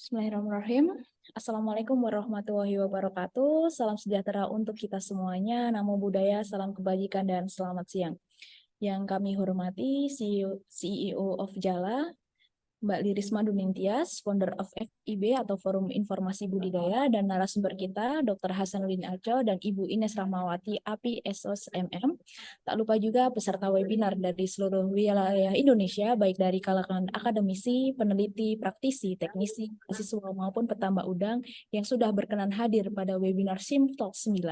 Bismillahirrahmanirrahim. Assalamualaikum warahmatullahi wabarakatuh. Salam sejahtera untuk kita semuanya. Namo Buddhaya, salam kebajikan, dan selamat siang. Yang kami hormati CEO of Jala, Mbak Lirisma Duningtyas, founder of FIB atau Forum Informasi Budidaya, dan narasumber kita Dr. Hasanuddin Aco dan Ibu Ines Rahmawati, API Esos MM. Tak lupa juga peserta webinar dari seluruh wilayah Indonesia, baik dari kalangan akademisi, peneliti, praktisi, teknisi, mahasiswa maupun petambak udang yang sudah berkenan hadir pada webinar SIM Talk 9,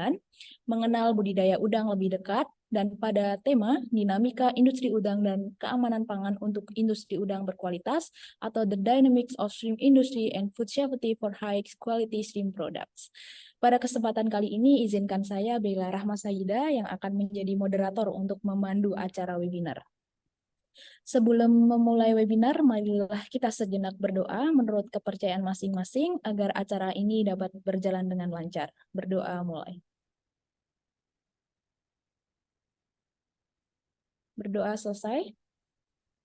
mengenal budidaya udang lebih dekat, dan pada tema dinamika industri udang dan keamanan pangan untuk industri udang berkualitas atau The Dynamics of Shrimp Industry and Food Safety for High Quality Shrimp Products. Pada kesempatan kali ini, izinkan saya, Bella Rahma Sayida, yang akan menjadi moderator untuk memandu acara webinar. Sebelum memulai webinar, marilah kita sejenak berdoa menurut kepercayaan masing-masing agar acara ini dapat berjalan dengan lancar. Berdoa mulai. Berdoa selesai.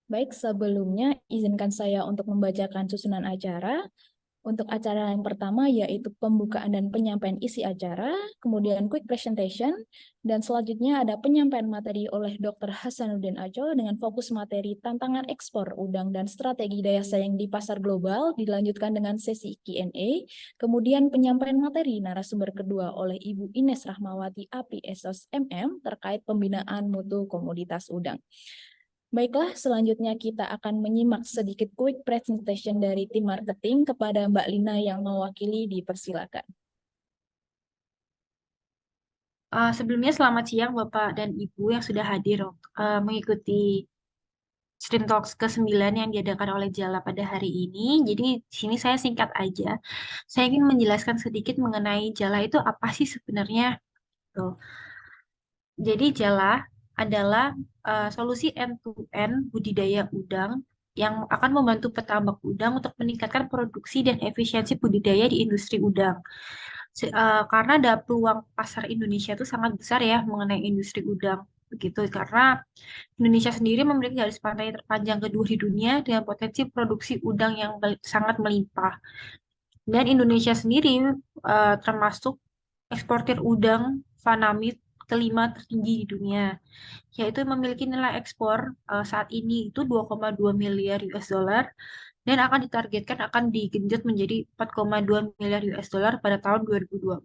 Baik, sebelumnya izinkan saya untuk membacakan susunan acara. Untuk acara yang pertama yaitu pembukaan dan penyampaian isi acara, kemudian quick presentation, dan selanjutnya ada penyampaian materi oleh Dr. Hasanuddin Aco dengan fokus materi tantangan ekspor udang dan strategi daya saing di pasar global, dilanjutkan dengan sesi Q&A, kemudian penyampaian materi narasumber kedua oleh Ibu Ines Rahmawati API Esos MM terkait pembinaan mutu komoditas udang. Baiklah, selanjutnya kita akan menyimak sedikit quick presentation dari tim marketing kepada Mbak Lina yang mewakili, dipersilakan. Sebelumnya selamat siang Bapak dan Ibu yang sudah hadir mengikuti Stream Talks ke-9 yang diadakan oleh Jala pada hari ini. Jadi di sini saya singkat aja. Saya ingin menjelaskan sedikit mengenai Jala itu apa sih sebenarnya. Tuh. Jadi Jala adalah solusi end-to-end budidaya udang yang akan membantu petambak udang untuk meningkatkan produksi dan efisiensi budidaya di industri udang. Karena ada peluang pasar Indonesia itu sangat besar ya mengenai industri udang. Begitu, karena Indonesia sendiri memiliki garis pantai terpanjang kedua di dunia dengan potensi produksi udang yang sangat melimpah. Dan Indonesia sendiri termasuk eksportir udang Fanamid kelima tertinggi di dunia, yaitu memiliki nilai ekspor saat ini itu 2,2 miliar US dollar dan akan ditargetkan akan digenjot menjadi 4,2 miliar US dollar pada tahun 2024.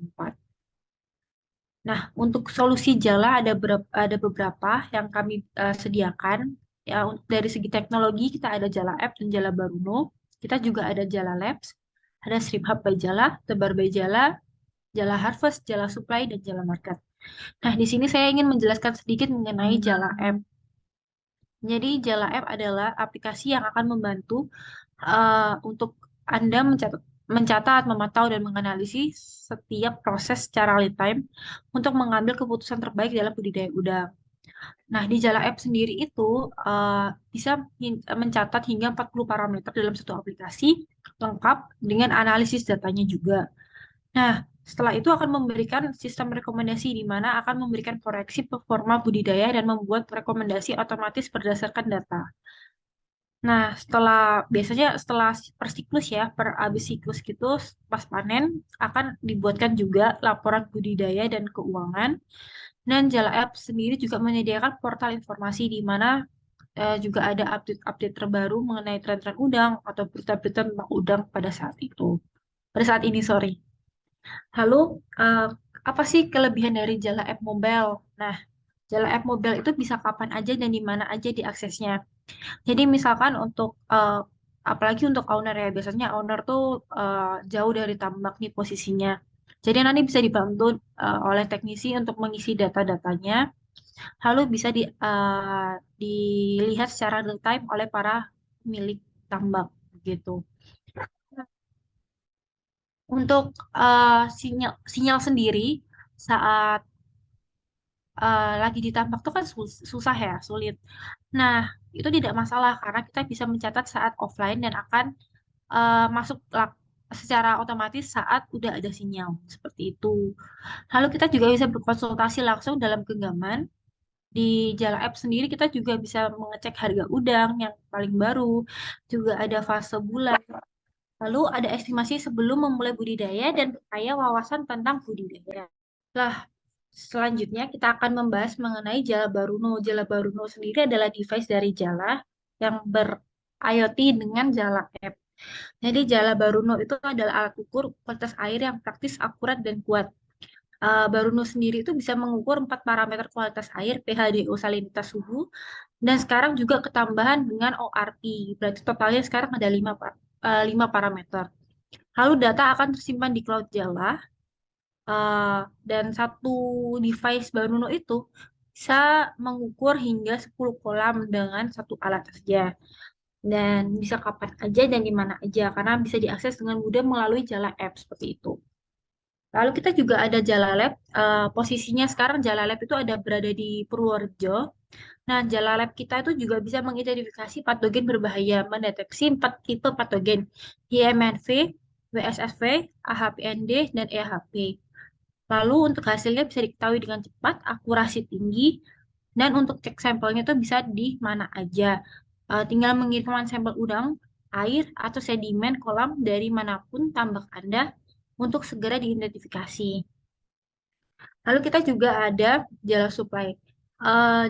Nah, untuk solusi Jala ada beberapa yang kami sediakan. Ya, dari segi teknologi kita ada Jala App dan Jala Baruno. Kita juga ada Jala Labs, ada Stream Hub by Jala, Tebar by Jala, Jala Harvest, Jala Supply, dan Jala Market. Nah, di sini saya ingin menjelaskan sedikit mengenai Jala App. Jadi, Jala App adalah aplikasi yang akan membantu untuk Anda mencatat, memantau, dan menganalisis setiap proses secara real time untuk mengambil keputusan terbaik dalam budidaya udang. Nah, di Jala App sendiri itu bisa mencatat hingga 40 parameter dalam satu aplikasi lengkap dengan analisis datanya juga. Nah, setelah itu akan memberikan sistem rekomendasi di mana akan memberikan koreksi performa budidaya dan membuat rekomendasi otomatis berdasarkan data. Nah, biasanya setelah per siklus ya, per habis siklus gitu, pas panen, akan dibuatkan juga laporan budidaya dan keuangan. Dan Jala App sendiri juga menyediakan portal informasi di mana juga ada update-update terbaru mengenai tren-tren udang atau berita-berita tentang udang pada saat itu. Pada saat ini, sorry. Lalu, eh, apa sih kelebihan dari Jala App Mobile? Nah, Jala App Mobile itu bisa kapan aja dan di mana aja diaksesnya. Jadi misalkan untuk apalagi untuk owner ya, biasanya owner tuh jauh dari tambak nih posisinya. Jadi nanti bisa dibantu oleh teknisi untuk mengisi data-datanya, lalu bisa dilihat secara real time oleh para milik tambak gitu. Untuk sinyal sinyal sendiri saat lagi ditambak tuh kan susah ya, sulit. Nah, itu tidak masalah karena kita bisa mencatat saat offline dan akan masuk secara otomatis saat udah ada sinyal seperti itu. Lalu kita juga bisa berkonsultasi langsung dalam genggaman. Di Jala App sendiri kita juga bisa mengecek harga udang yang paling baru, juga ada fase bulan, Lalu ada estimasi sebelum memulai budidaya dan kaya wawasan tentang budidaya. Lah, selanjutnya kita akan membahas mengenai Jala Baruno. Jala Baruno sendiri adalah device dari Jala yang ber-IoT dengan Jala App. Jadi Jala Baruno itu adalah alat ukur kualitas air yang praktis, akurat, dan kuat. Baruno sendiri itu bisa mengukur 4 parameter kualitas air, pH, DO, salinitas, suhu, dan sekarang juga ketambahan dengan ORP. Berarti totalnya sekarang ada 5 parameter. Lalu data akan tersimpan di cloud Jala, dan satu device Baruno itu bisa mengukur hingga 10 kolam dengan satu alat saja. Dan bisa kapan aja dan di mana aja, karena bisa diakses dengan mudah melalui Jala App seperti itu. Lalu kita juga ada Jala Lab. Posisinya sekarang Jala Lab itu ada berada di Purworejo. Nah, Jala Lab kita itu juga bisa mengidentifikasi patogen berbahaya, mendeteksi 4 tipe patogen, IMNV, WSSV, AHPND, dan EHP. Lalu untuk hasilnya bisa diketahui dengan cepat, akurasi tinggi, dan untuk cek sampelnya itu bisa di mana aja. Tinggal mengirimkan sampel udang, air, atau sedimen kolam dari manapun tambak Anda untuk segera diidentifikasi. Lalu kita juga ada Jala Supply.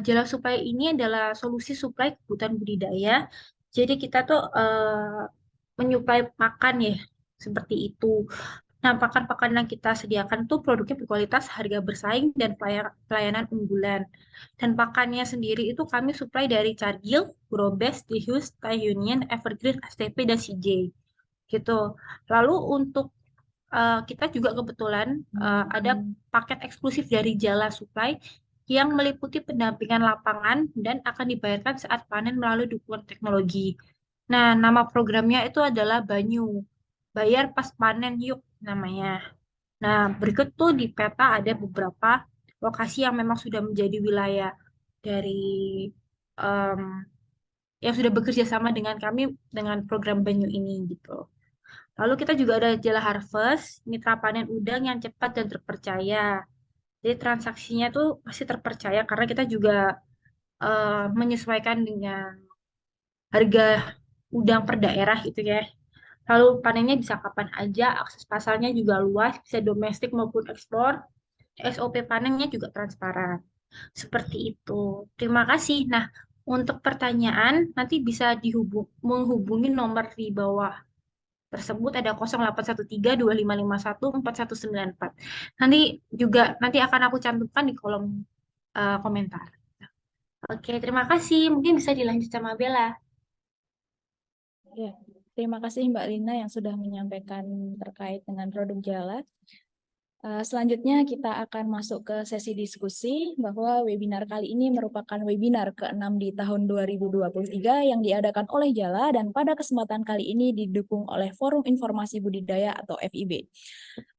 Jala Supply ini adalah solusi suplai kebutuhan budidaya. Jadi kita tuh menyuplai pakan ya, seperti itu. Nah, pakan-pakan yang kita sediakan tuh produknya berkualitas, harga bersaing, dan pelayanan unggulan. Dan pakannya sendiri itu kami suplai dari Cargill, Growbest, Dehus, Thai Union, Evergreen, STP, dan CJ. Gitu. Lalu untuk kita juga kebetulan ada paket eksklusif dari Jala Supply yang meliputi pendampingan lapangan dan akan dibayarkan saat panen melalui dukungan teknologi. Nah, nama programnya itu adalah Banyu. Bayar pas panen yuk namanya. Nah, berikut tuh di peta ada beberapa lokasi yang memang sudah menjadi wilayah dari em, yang sudah bekerja sama dengan kami dengan program Banyu ini gitu. Lalu kita juga ada Jala Harvest, mitra panen udang yang cepat dan terpercaya. Jadi transaksinya tuh masih terpercaya karena kita juga menyesuaikan dengan harga udang per daerah gitu ya. Lalu panennya bisa kapan aja, akses pasarnya juga luas, bisa domestik maupun ekspor. SOP panennya juga transparan. Seperti itu. Terima kasih. Nah, untuk pertanyaan nanti bisa menghubungi nomor di bawah tersebut ada 0813 2551 4194. Nanti akan aku cantumkan di kolom komentar. Oke, terima kasih. Mungkin bisa dilanjut sama Bella. Ya, terima kasih Mbak Lina yang sudah menyampaikan terkait dengan produk Jala. Selanjutnya kita akan masuk ke sesi diskusi bahwa webinar kali ini merupakan webinar ke-6 di tahun 2023 yang diadakan oleh Jala dan pada kesempatan kali ini didukung oleh Forum Informasi Budidaya atau FIB.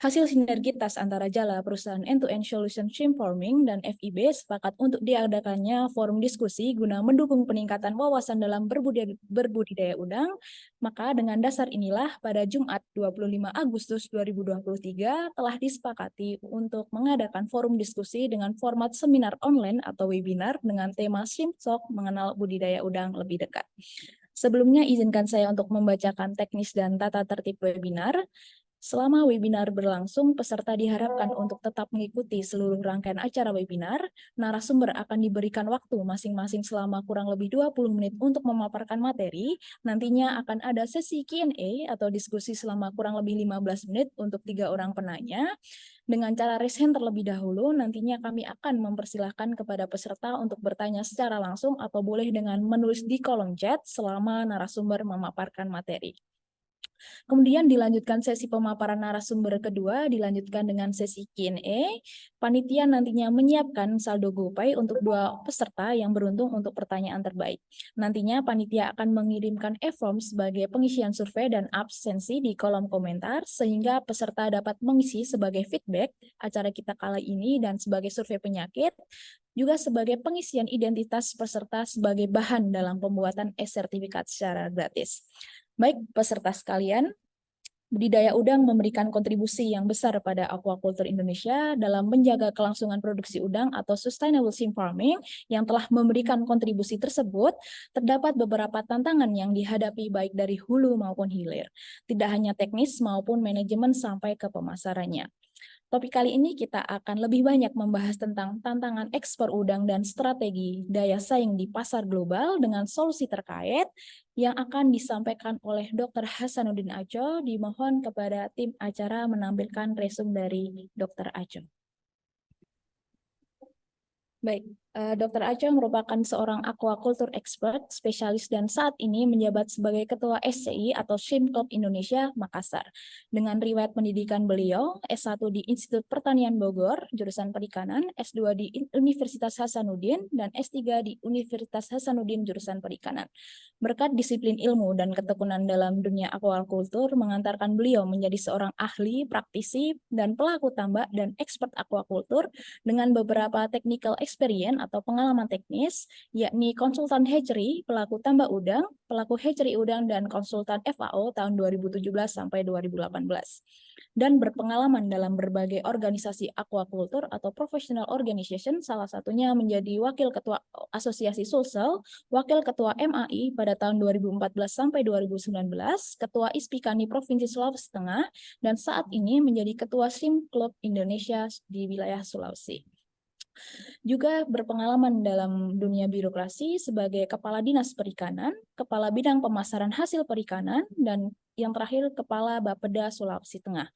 Hasil sinergitas antara Jala, perusahaan End-to-End Solution Shrimp Farming, dan FIB sepakat untuk diadakannya forum diskusi guna mendukung peningkatan wawasan dalam berbudidaya udang. Maka dengan dasar inilah pada Jumat 25 Agustus 2023 telah disepakati untuk mengadakan forum diskusi dengan format seminar online atau webinar dengan tema Shrimp Talk mengenal budidaya udang lebih dekat. Sebelumnya izinkan saya untuk membacakan teknis dan tata tertib webinar. Selama webinar berlangsung, peserta diharapkan untuk tetap mengikuti seluruh rangkaian acara webinar. Narasumber akan diberikan waktu masing-masing selama kurang lebih 20 menit untuk memaparkan materi. Nantinya akan ada sesi Q&A atau diskusi selama kurang lebih 15 menit untuk 3 orang penanya. Dengan cara raise hand terlebih dahulu, nantinya kami akan mempersilahkan kepada peserta untuk bertanya secara langsung atau boleh dengan menulis di kolom chat selama narasumber memaparkan materi. Kemudian dilanjutkan sesi pemaparan narasumber kedua, dilanjutkan dengan sesi Q&A. Panitia nantinya menyiapkan saldo GoPay untuk 2 peserta yang beruntung untuk pertanyaan terbaik. Nantinya panitia akan mengirimkan e-form sebagai pengisian survei dan absensi di kolom komentar, sehingga peserta dapat mengisi sebagai feedback acara kita kali ini dan sebagai survei penyakit, juga sebagai pengisian identitas peserta sebagai bahan dalam pembuatan e-sertifikat secara gratis. Baik, peserta sekalian, Budidaya udang memberikan kontribusi yang besar pada aquaculture Indonesia dalam menjaga kelangsungan produksi udang atau sustainable shrimp farming. Yang telah memberikan kontribusi tersebut, terdapat beberapa tantangan yang dihadapi baik dari hulu maupun hilir, tidak hanya teknis maupun manajemen sampai ke pemasarannya. Topik kali ini kita akan lebih banyak membahas tentang tantangan ekspor udang dan strategi daya saing di pasar global dengan solusi terkait yang akan disampaikan oleh Dr. Hasanuddin Aco. Dimohon kepada tim acara menampilkan resume dari Dr. Aco. Baik, Dr. Aco merupakan seorang aquaculture expert, spesialis dan saat ini menjabat sebagai Ketua SCI atau Shrimp Club Indonesia Makassar. Dengan riwayat pendidikan beliau, S1 di Institut Pertanian Bogor, jurusan Perikanan, S2 di Universitas Hasanuddin, dan S3 di Universitas Hasanuddin, jurusan Perikanan. Berkat disiplin ilmu dan ketekunan dalam dunia aquaculture mengantarkan beliau menjadi seorang ahli, praktisi, dan pelaku tambak dan expert aquaculture dengan beberapa technical experience atau pengalaman teknis, yakni konsultan hatchery, pelaku tambak udang, pelaku hatchery udang, dan konsultan FAO tahun 2017 sampai 2018. Dan berpengalaman dalam berbagai organisasi aquaculture atau professional organization, salah satunya menjadi Wakil Ketua Asosiasi Sulsel, Wakil Ketua MAI pada tahun 2014 sampai 2019, Ketua ISPIKANI Provinsi Sulawesi Tengah, dan saat ini menjadi Ketua Shrimp Club Indonesia di wilayah Sulawesi. Juga berpengalaman dalam dunia birokrasi sebagai Kepala Dinas Perikanan, Kepala Bidang Pemasaran Hasil Perikanan, dan yang terakhir Kepala Bapeda Sulawesi Tengah.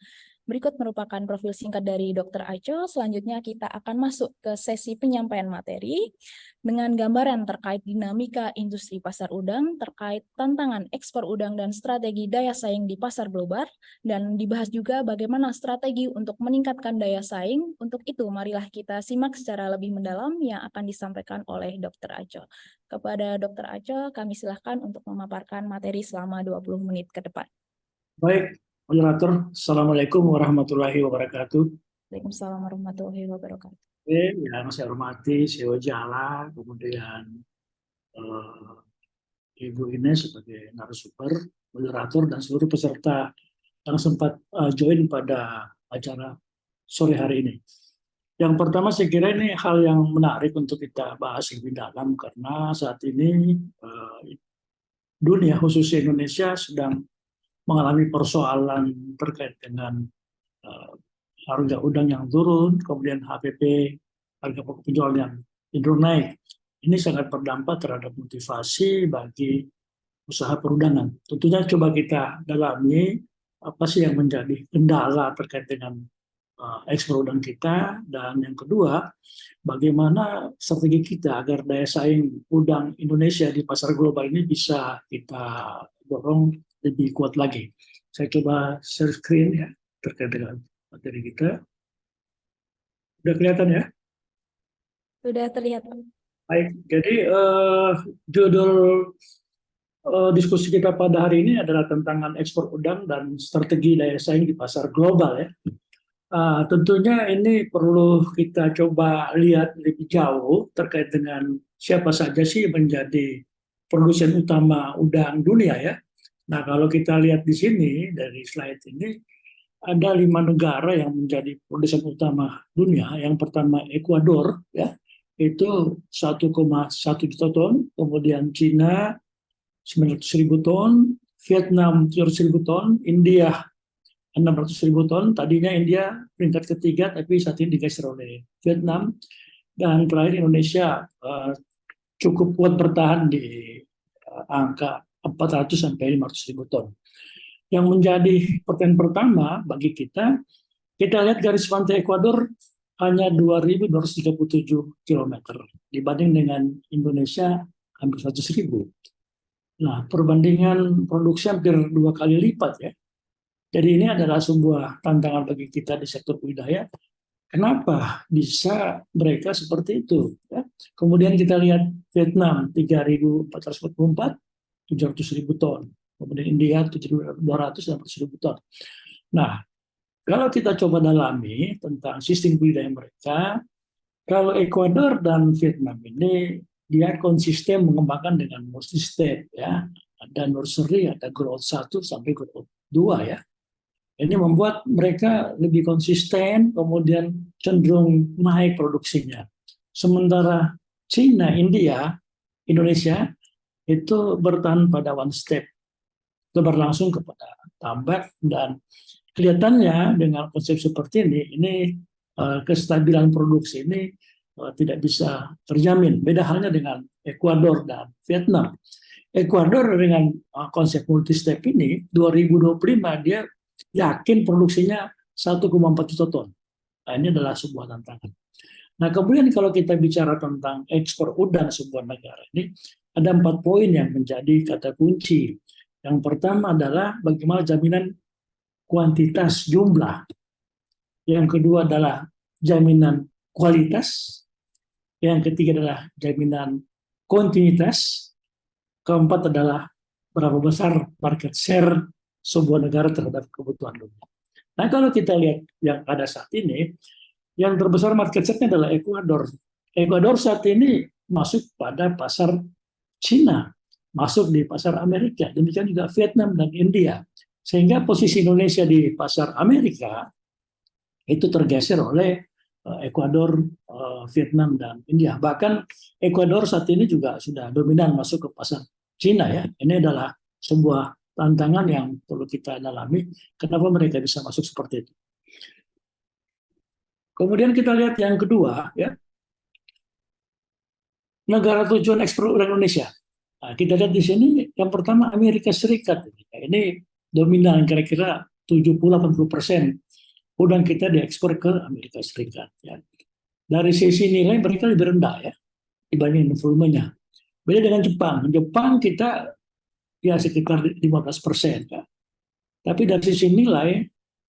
Berikut merupakan profil singkat dari Dr. Aco. Selanjutnya kita akan masuk ke sesi penyampaian materi dengan gambaran terkait dinamika industri pasar udang, terkait tantangan ekspor udang dan strategi daya saing di pasar global, dan dibahas juga bagaimana strategi untuk meningkatkan daya saing. Untuk itu, marilah kita simak secara lebih mendalam yang akan disampaikan oleh Dr. Aco. Kepada Dr. Aco, kami silakan untuk memaparkan materi selama 20 menit ke depan. Baik, moderator. Assalamualaikum warahmatullahi wabarakatuh. Waalaikumsalam warahmatullahi wabarakatuh. Oke, yang saya hormati CEO Jala, kemudian Ibu Ines sebagai narasumber, moderator, dan seluruh peserta yang sempat join pada acara sore hari ini. Yang pertama saya kira ini hal yang menarik untuk kita bahas lebih dalam karena saat ini dunia khususnya Indonesia sedang mengalami persoalan terkait dengan harga udang yang turun, kemudian HPP, harga pokok penjualan yang cenderung naik. Ini sangat berdampak terhadap motivasi bagi usaha perundangan. Tentunya coba kita dalami apa sih yang menjadi kendala terkait dengan ekspor udang kita, dan yang kedua, bagaimana strategi kita agar daya saing udang Indonesia di pasar global ini bisa kita dorong lebih kuat lagi. Saya coba share screen ya terkait dengan materi kita. Sudah kelihatan ya? Sudah terlihat. Baik, jadi judul diskusi kita pada hari ini adalah tentang ekspor udang dan strategi daya saing di pasar global ya. Tentunya ini perlu kita coba lihat lebih jauh terkait dengan siapa saja sih menjadi produsen utama udang dunia ya. Nah, kalau kita lihat di sini dari slide ini ada 5 negara yang menjadi produsen utama dunia. Yang pertama Ekuador ya, itu 1,1 juta ton, kemudian Cina 900.000 ton, Vietnam 700.000 ton, India 600.000 ton. Tadinya India peringkat ketiga, tapi saat ini digeser oleh Vietnam. Dan terakhir Indonesia cukup kuat bertahan di angka 400 sampai 500.000 ton. Yang menjadi pertanyaan pertama bagi kita lihat garis pantai Ekuador hanya 2.237 km dibanding dengan Indonesia hampir 100.000. Nah, perbandingan produksi hampir 2 kali lipat ya. Jadi ini adalah sebuah tantangan bagi kita di sektor budidaya. Kenapa bisa mereka seperti itu? Ya. Kemudian kita lihat Vietnam 3.444, 700.000 ton. Kemudian India 7.200 ton. Nah, kalau kita coba dalami tentang sistem budidaya mereka, kalau Ekuador dan Vietnam ini dia konsisten mengembangkan dengan multi step ya. Ada nursery, ada growth 1 sampai growth 2 ya. Ini membuat mereka lebih konsisten, kemudian cenderung naik produksinya. Sementara China, India, Indonesia itu bertahan pada one step, itu berlangsung kepada tambak, dan kelihatannya dengan konsep seperti ini kestabilan produksi ini tidak bisa terjamin. Beda halnya dengan Ekuador dan Vietnam. Ekuador dengan konsep multi step ini 2025 dia yakin produksinya 1,4 juta ton. Nah, ini adalah sebuah tantangan. Nah, kemudian kalau kita bicara tentang ekspor udang sebuah negara ini, ada 4 poin yang menjadi kata kunci. Yang pertama adalah bagaimana jaminan kuantitas jumlah. Yang kedua adalah jaminan kualitas. Yang ketiga adalah jaminan kontinuitas. Keempat adalah berapa besar market share sebuah negara terhadap kebutuhan dunia. Nah, kalau kita lihat yang ada saat ini, yang terbesar market share-nya adalah Ekuador. Ekuador saat ini masuk pada pasar Cina, masuk di pasar Amerika, demikian juga Vietnam dan India. Sehingga posisi Indonesia di pasar Amerika itu tergeser oleh Ekuador, Vietnam, dan India. Bahkan Ekuador saat ini juga sudah dominan masuk ke pasar Cina ya. Ini adalah sebuah tantangan yang perlu kita dalami. Kenapa mereka bisa masuk seperti itu? Kemudian kita lihat yang kedua ya, negara tujuan ekspor udang Indonesia. Nah, kita lihat di sini yang pertama Amerika Serikat. Ini dominan kira-kira 70-80% udang kita diekspor ke Amerika Serikat. Ya. Dari sisi nilai mereka lebih rendah ya dibanding volumenya. Beda dengan Jepang. Jepang kita ya sekitar 15%. Ya. Tapi dari sisi nilai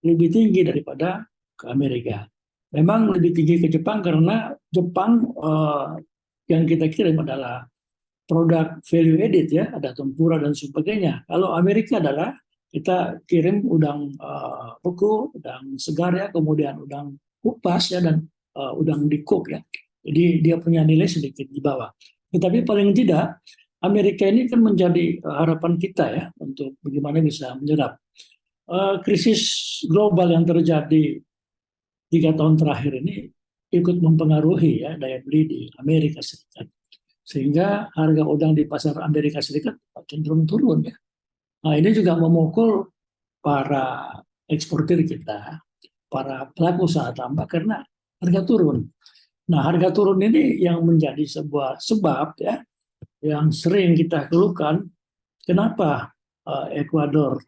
lebih tinggi daripada ke Amerika. Memang lebih tinggi ke Jepang karena Jepang yang kita kirim adalah produk value added ya, ada tempura dan sebagainya. Kalau Amerika adalah kita kirim udang beku, udang segar ya, kemudian udang kupas ya, dan udang di-cook ya. Jadi dia punya nilai sedikit di bawah. Tetapi paling tidak Amerika ini kan menjadi harapan kita ya untuk bagaimana bisa menyerap. Krisis global yang terjadi 3 tahun terakhir ini ikut mempengaruhi ya daya beli di Amerika Serikat. Sehingga harga udang di pasar Amerika Serikat cenderung turun ya. Nah, ini juga memukul para eksportir kita, para pelaku usaha tambak karena harga turun. Nah, harga turun ini yang menjadi sebuah sebab ya yang sering kita keluhkan. Kenapa Ekuador,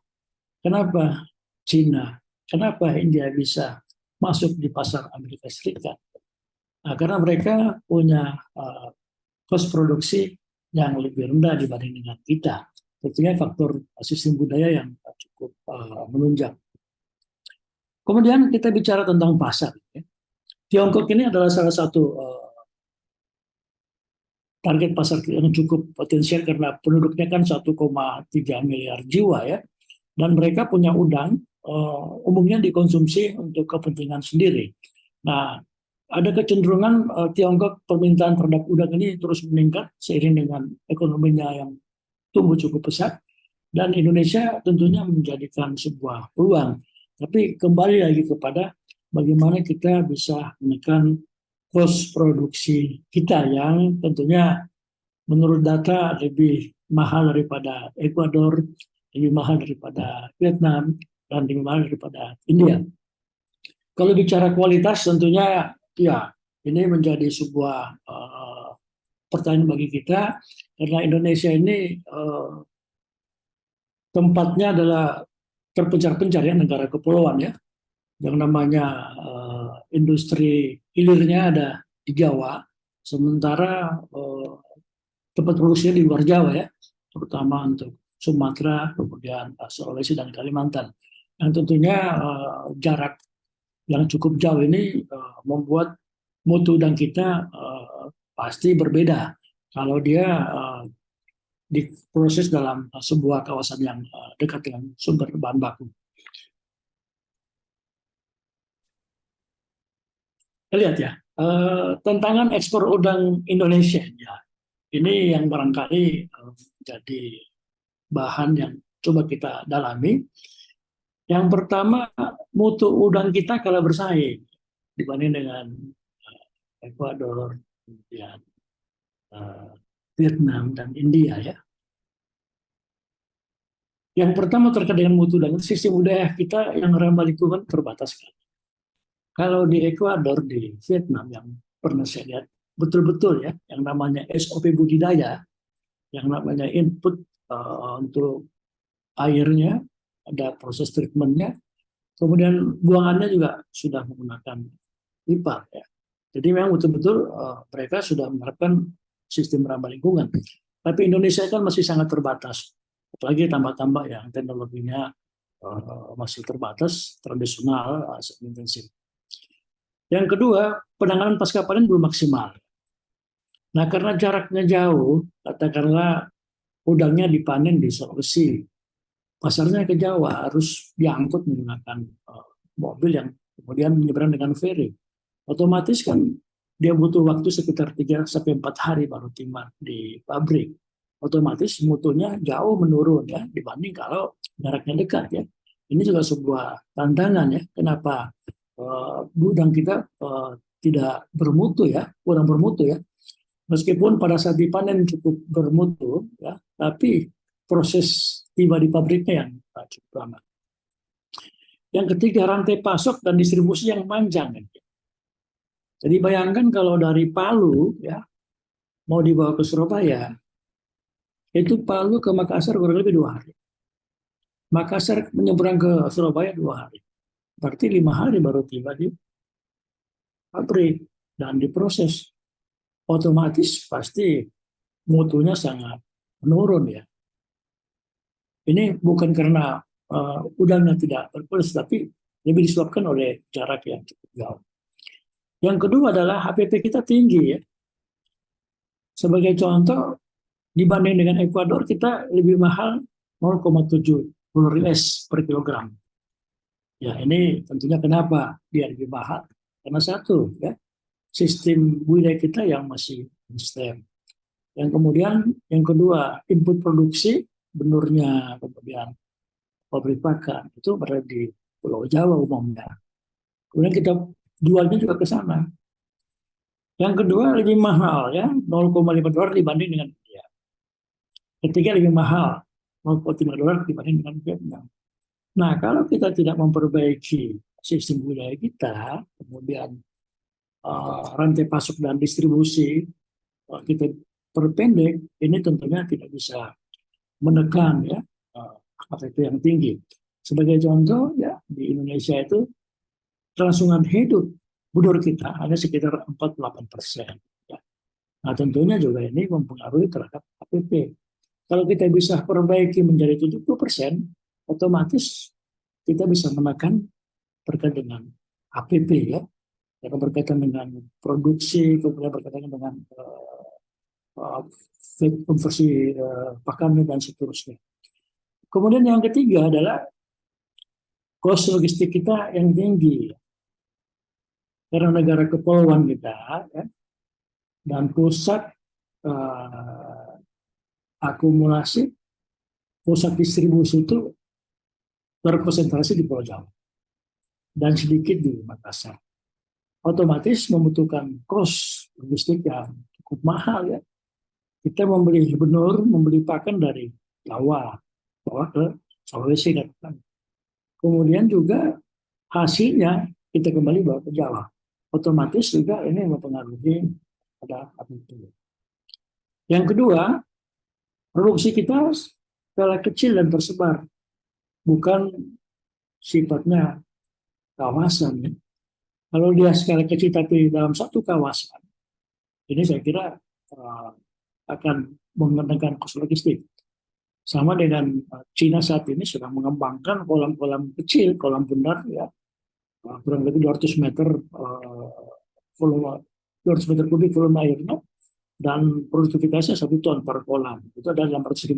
kenapa Cina, kenapa India bisa masuk di pasar Amerika Serikat? Nah, karena mereka punya cost produksi yang lebih rendah dibanding dengan kita. Tentunya faktor sistem budaya yang cukup menunjang. Kemudian kita bicara tentang pasar. Ya. Tiongkok ini adalah salah satu target pasar yang cukup potensial karena penduduknya kan 1,3 miliar jiwa ya. Dan mereka punya udang umumnya dikonsumsi untuk kepentingan sendiri. Nah, ada kecenderungan Tiongkok permintaan terhadap udang ini terus meningkat seiring dengan ekonominya yang tumbuh cukup pesat, dan Indonesia tentunya menjadikan sebuah peluang. Tapi kembali lagi kepada bagaimana kita bisa menekan cost produksi kita yang tentunya menurut data lebih mahal daripada Ekuador, lebih mahal daripada Vietnam, dan lebih mahal daripada India. Kalau bicara kualitas tentunya ya ini menjadi sebuah pertanyaan bagi kita karena Indonesia ini tempatnya adalah terpencar-pencar ya, negara kepulauan ya, yang namanya industri hilirnya ada di Jawa, sementara tempat produksinya di luar Jawa ya, terutama untuk Sumatera, kemudian Sulawesi dan Kalimantan. Yang tentunya jarak yang cukup jauh ini membuat mutu udang kita pasti berbeda kalau dia diproses dalam sebuah kawasan yang dekat dengan sumber bahan baku. Kita lihat ya, tantangan ekspor udang Indonesia ya, ini yang barangkali jadi bahan yang coba kita dalami. Yang pertama, mutu udang kita kalah bersaing dibanding dengan Ekuador, kemudian eh, Vietnam dan India ya. Yang pertama terkait dengan mutu udang, sistem budaya kita yang ramah lingkungan terbatas. Kalau di Ekuador, di Vietnam yang pernah saya lihat, betul-betul ya, yang namanya SOP budidaya, yang namanya input untuk airnya, ada proses treatmentnya, kemudian buangannya juga sudah menggunakan pipa ya. Jadi memang betul-betul mereka sudah menerapkan sistem ramah lingkungan. Tapi Indonesia kan masih sangat terbatas, apalagi tambah-tambah yang teknologinya masih terbatas, tradisional, intensif. Yang kedua, penanganan pasca panen belum maksimal. Nah, karena jaraknya jauh, katakanlah udangnya dipanen di Sulawesi, pasarnya ke Jawa harus diangkut menggunakan mobil yang kemudian menyeberang dengan ferry. Otomatis kan dia butuh waktu sekitar 3 sampai 4 hari baru tiba di pabrik. Otomatis mutunya jauh menurun ya dibanding kalau jaraknya dekat ya. Ini juga sebuah tantangan ya. Kenapa udang kita tidak bermutu ya, kurang bermutu ya. Meskipun pada saat dipanen cukup bermutu ya, tapi proses tiba di pabriknya yang cukup lama. Yang ketiga, rantai pasok dan distribusi yang panjang. Jadi bayangkan kalau dari Palu ya mau dibawa ke Surabaya, itu Palu ke Makassar kurang lebih 2 hari. Makassar menyeberang ke Surabaya 2 hari. Berarti 5 hari baru tiba di pabrik dan diproses. Otomatis pasti mutunya sangat menurun ya. Ini bukan karena udangnya tidak berkualitas, tapi lebih disebabkan oleh jarak yang cukup jauh. Yang kedua adalah HPP kita tinggi ya. Sebagai contoh, dibanding dengan Ekuador kita lebih mahal 0,7 US per kilogram. Ya ini tentunya kenapa dia lebih mahal? Karena satu ya sistem budaya kita yang masih sistem. Yang kemudian yang kedua input produksi benurnya kemudian pabrik pakan itu berada di Pulau Jawa umumnya. Kemudian kita jualnya juga ke sana. Yang kedua lebih mahal ya 0,5 dolar dibanding dengan India. Ketiga lebih mahal 0,5 dolar dibanding dengan Vietnam. Nah kalau kita tidak memperbaiki sistem budaya kita, kemudian rantai pasok dan distribusi kita perpendek, ini tentunya tidak bisa menekan ya HPP yang tinggi. Sebagai contoh ya di Indonesia itu kelangsungan hidup budur kita hanya sekitar 48%. Ya. Nah tentunya juga ini mempengaruhi terhadap HPP. Kalau kita bisa perbaiki menjadi 70%, otomatis kita bisa menekan terkait dengan HPP ya, karena berkaitan dengan produksi, kemudian berkaitan dengan konversi pakannya dan seterusnya. Kemudian yang ketiga adalah cost logistik kita yang tinggi. Karena negara kepulauan kita ya, dan pusat akumulasi, pusat distribusi itu terkonsentrasi di Pulau Jawa dan sedikit di Makassar. Otomatis membutuhkan cost logistik yang cukup mahal ya. Kita membeli benur, membeli pakan dari Jawa, bawa ke Sulawesi kan. Kemudian juga hasilnya kita kembali bawa ke Jawa. Otomatis juga ini mempengaruhi pada itu. Yang kedua, produksi kita skala kecil dan tersebar, bukan sifatnya kawasan. Ya. Kalau dia skala kecil tapi dalam satu kawasan, ini saya kira akan mengenakan kos logistik. Sama dengan Cina saat ini sedang mengembangkan kolam-kolam kecil, kolam bundar ya, kurang lebih 200 meter volume 200 meter kubik volume airnya dan produktivitasnya 1 ton per kolam. Itu ada 800.000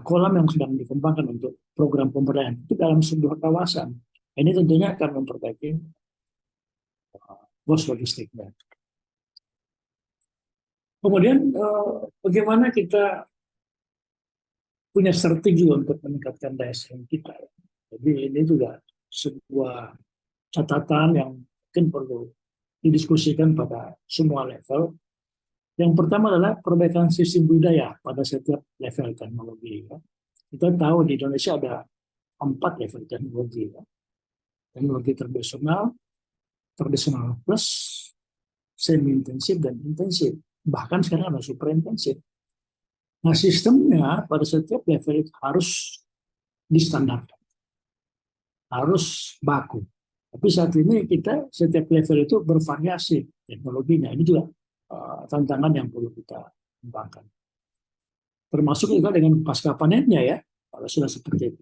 kolam yang sedang dikembangkan untuk program pemberdayaan itu dalam sebuah kawasan. Ini tentunya akan memperbaiki cost logistiknya. Kemudian bagaimana kita punya strategi untuk meningkatkan daya saing kita. Jadi ini juga sebuah catatan yang mungkin perlu didiskusikan pada semua level. Yang pertama adalah perbaikan sistem budaya pada setiap level teknologi. Ya. Kita tahu di Indonesia ada 4 level teknologi. Ya. Teknologi tradisional plus, semi-intensif, dan intensif. Bahkan sekarang ada super intensif. Nah, sistemnya pada setiap level itu harus distandarkan, harus baku. Tapi saat ini kita setiap level itu bervariasi teknologinya. Ini juga tantangan yang perlu kita kembangkan. Termasuk juga dengan pasca panennya ya, kalau sudah seperti itu.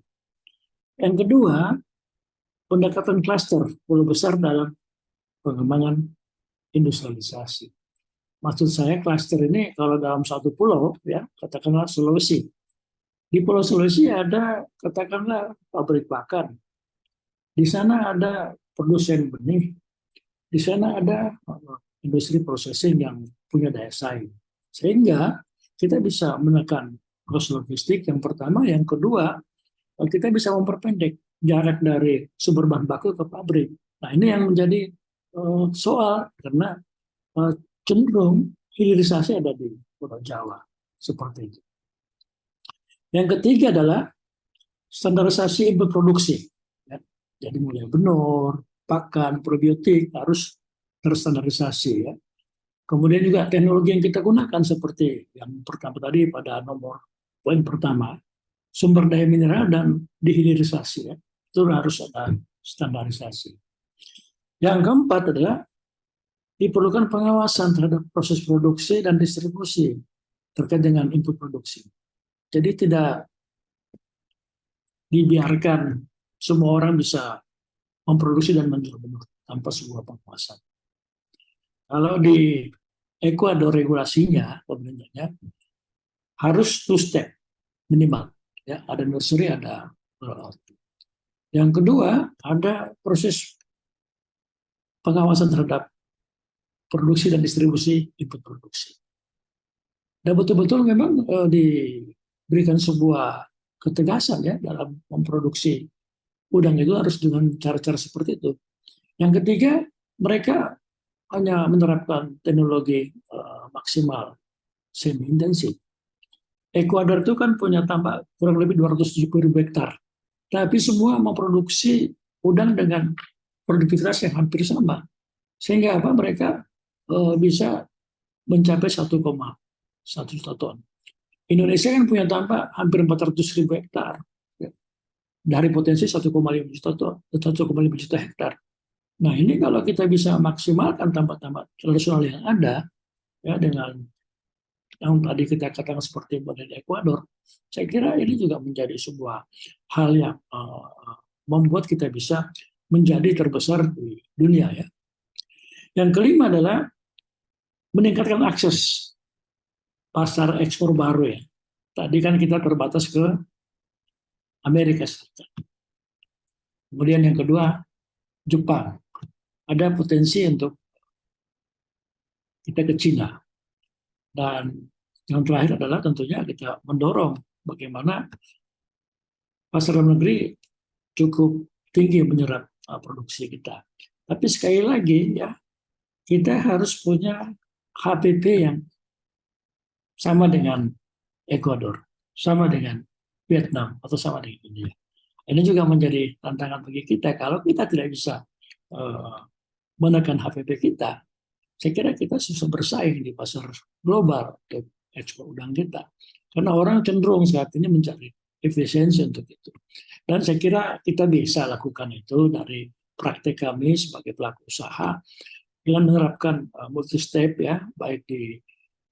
Yang kedua, pendekatan klaster perlu besar dalam pengembangan industrialisasi. Maksud saya klaster ini kalau dalam satu pulau, ya katakanlah Sulawesi. Di Pulau Sulawesi ada katakanlah pabrik pakan. Di sana ada produsen benih. Di sana ada industri processing yang punya daya saing. Sehingga kita bisa menekan cost logistik yang pertama, yang kedua kita bisa memperpendek jarak dari sumber bahan baku ke pabrik. Nah ini yang menjadi soal karena cenderung hilirisasi ada di Pulau Jawa seperti itu. Yang ketiga adalah standarisasi input produksi. Ya. Jadi mulai benur, pakan, probiotik harus terstandarisasi. Ya. Kemudian juga teknologi yang kita gunakan seperti yang pertama tadi pada nomor poin pertama, sumber daya mineral dan dihilirisasi. Ya. Itu harus ada standarisasi. Yang keempat adalah diperlukan pengawasan terhadap proses produksi dan distribusi terkait dengan input produksi. Jadi tidak dibiarkan semua orang bisa memproduksi dan menjual benur tanpa sebuah pengawasan. Kalau di Ekuador regulasinya, pemerintahnya harus 2 step minimal. Ya, ada nursery, ada rollout. Yang kedua, ada proses pengawasan terhadap produksi dan distribusi input produksi. Dan betul-betul memang diberikan sebuah ketegasan ya dalam memproduksi udang itu harus dengan cara-cara seperti itu. Yang ketiga, mereka hanya menerapkan teknologi maksimal semi-intensif. Ekuador itu kan punya tambak kurang lebih 270.000 hektar. Tapi semua memproduksi udang dengan produktivitas yang hampir sama. Sehingga apa? Mereka bisa mencapai 1,1 juta ton. Indonesia kan punya tambak hampir 400.000 hektar. Dari potensi 1,5 juta ton, 1,5 juta hektar. Nah ini kalau kita bisa maksimalkan tambak-tambak tradisional yang ada, ya dengan yang tadi kita katakan seperti model Ekuador, saya kira ini juga menjadi sebuah hal yang membuat kita bisa menjadi terbesar di dunia ya. Yang kelima adalah meningkatkan akses pasar ekspor baru ya. Tadi kan kita terbatas ke Amerika Serikat. Kemudian yang kedua, Jepang. Ada potensi untuk kita ke Cina. Dan yang terakhir adalah tentunya kita mendorong bagaimana pasar dalam negeri cukup tinggi menyerap produksi kita. Tapi sekali lagi ya, kita harus punya HPP yang sama dengan Ekuador, sama dengan Vietnam, atau sama dengan India. Ini juga menjadi tantangan bagi kita. Kalau kita tidak bisa menekan HPP kita, saya kira kita susah bersaing di pasar global untuk ekspor udang kita. Karena orang cenderung saat ini mencari efisiensi untuk itu. Dan saya kira kita bisa lakukan itu dari praktek kami sebagai pelaku usaha dengan menerapkan multi-step ya, baik di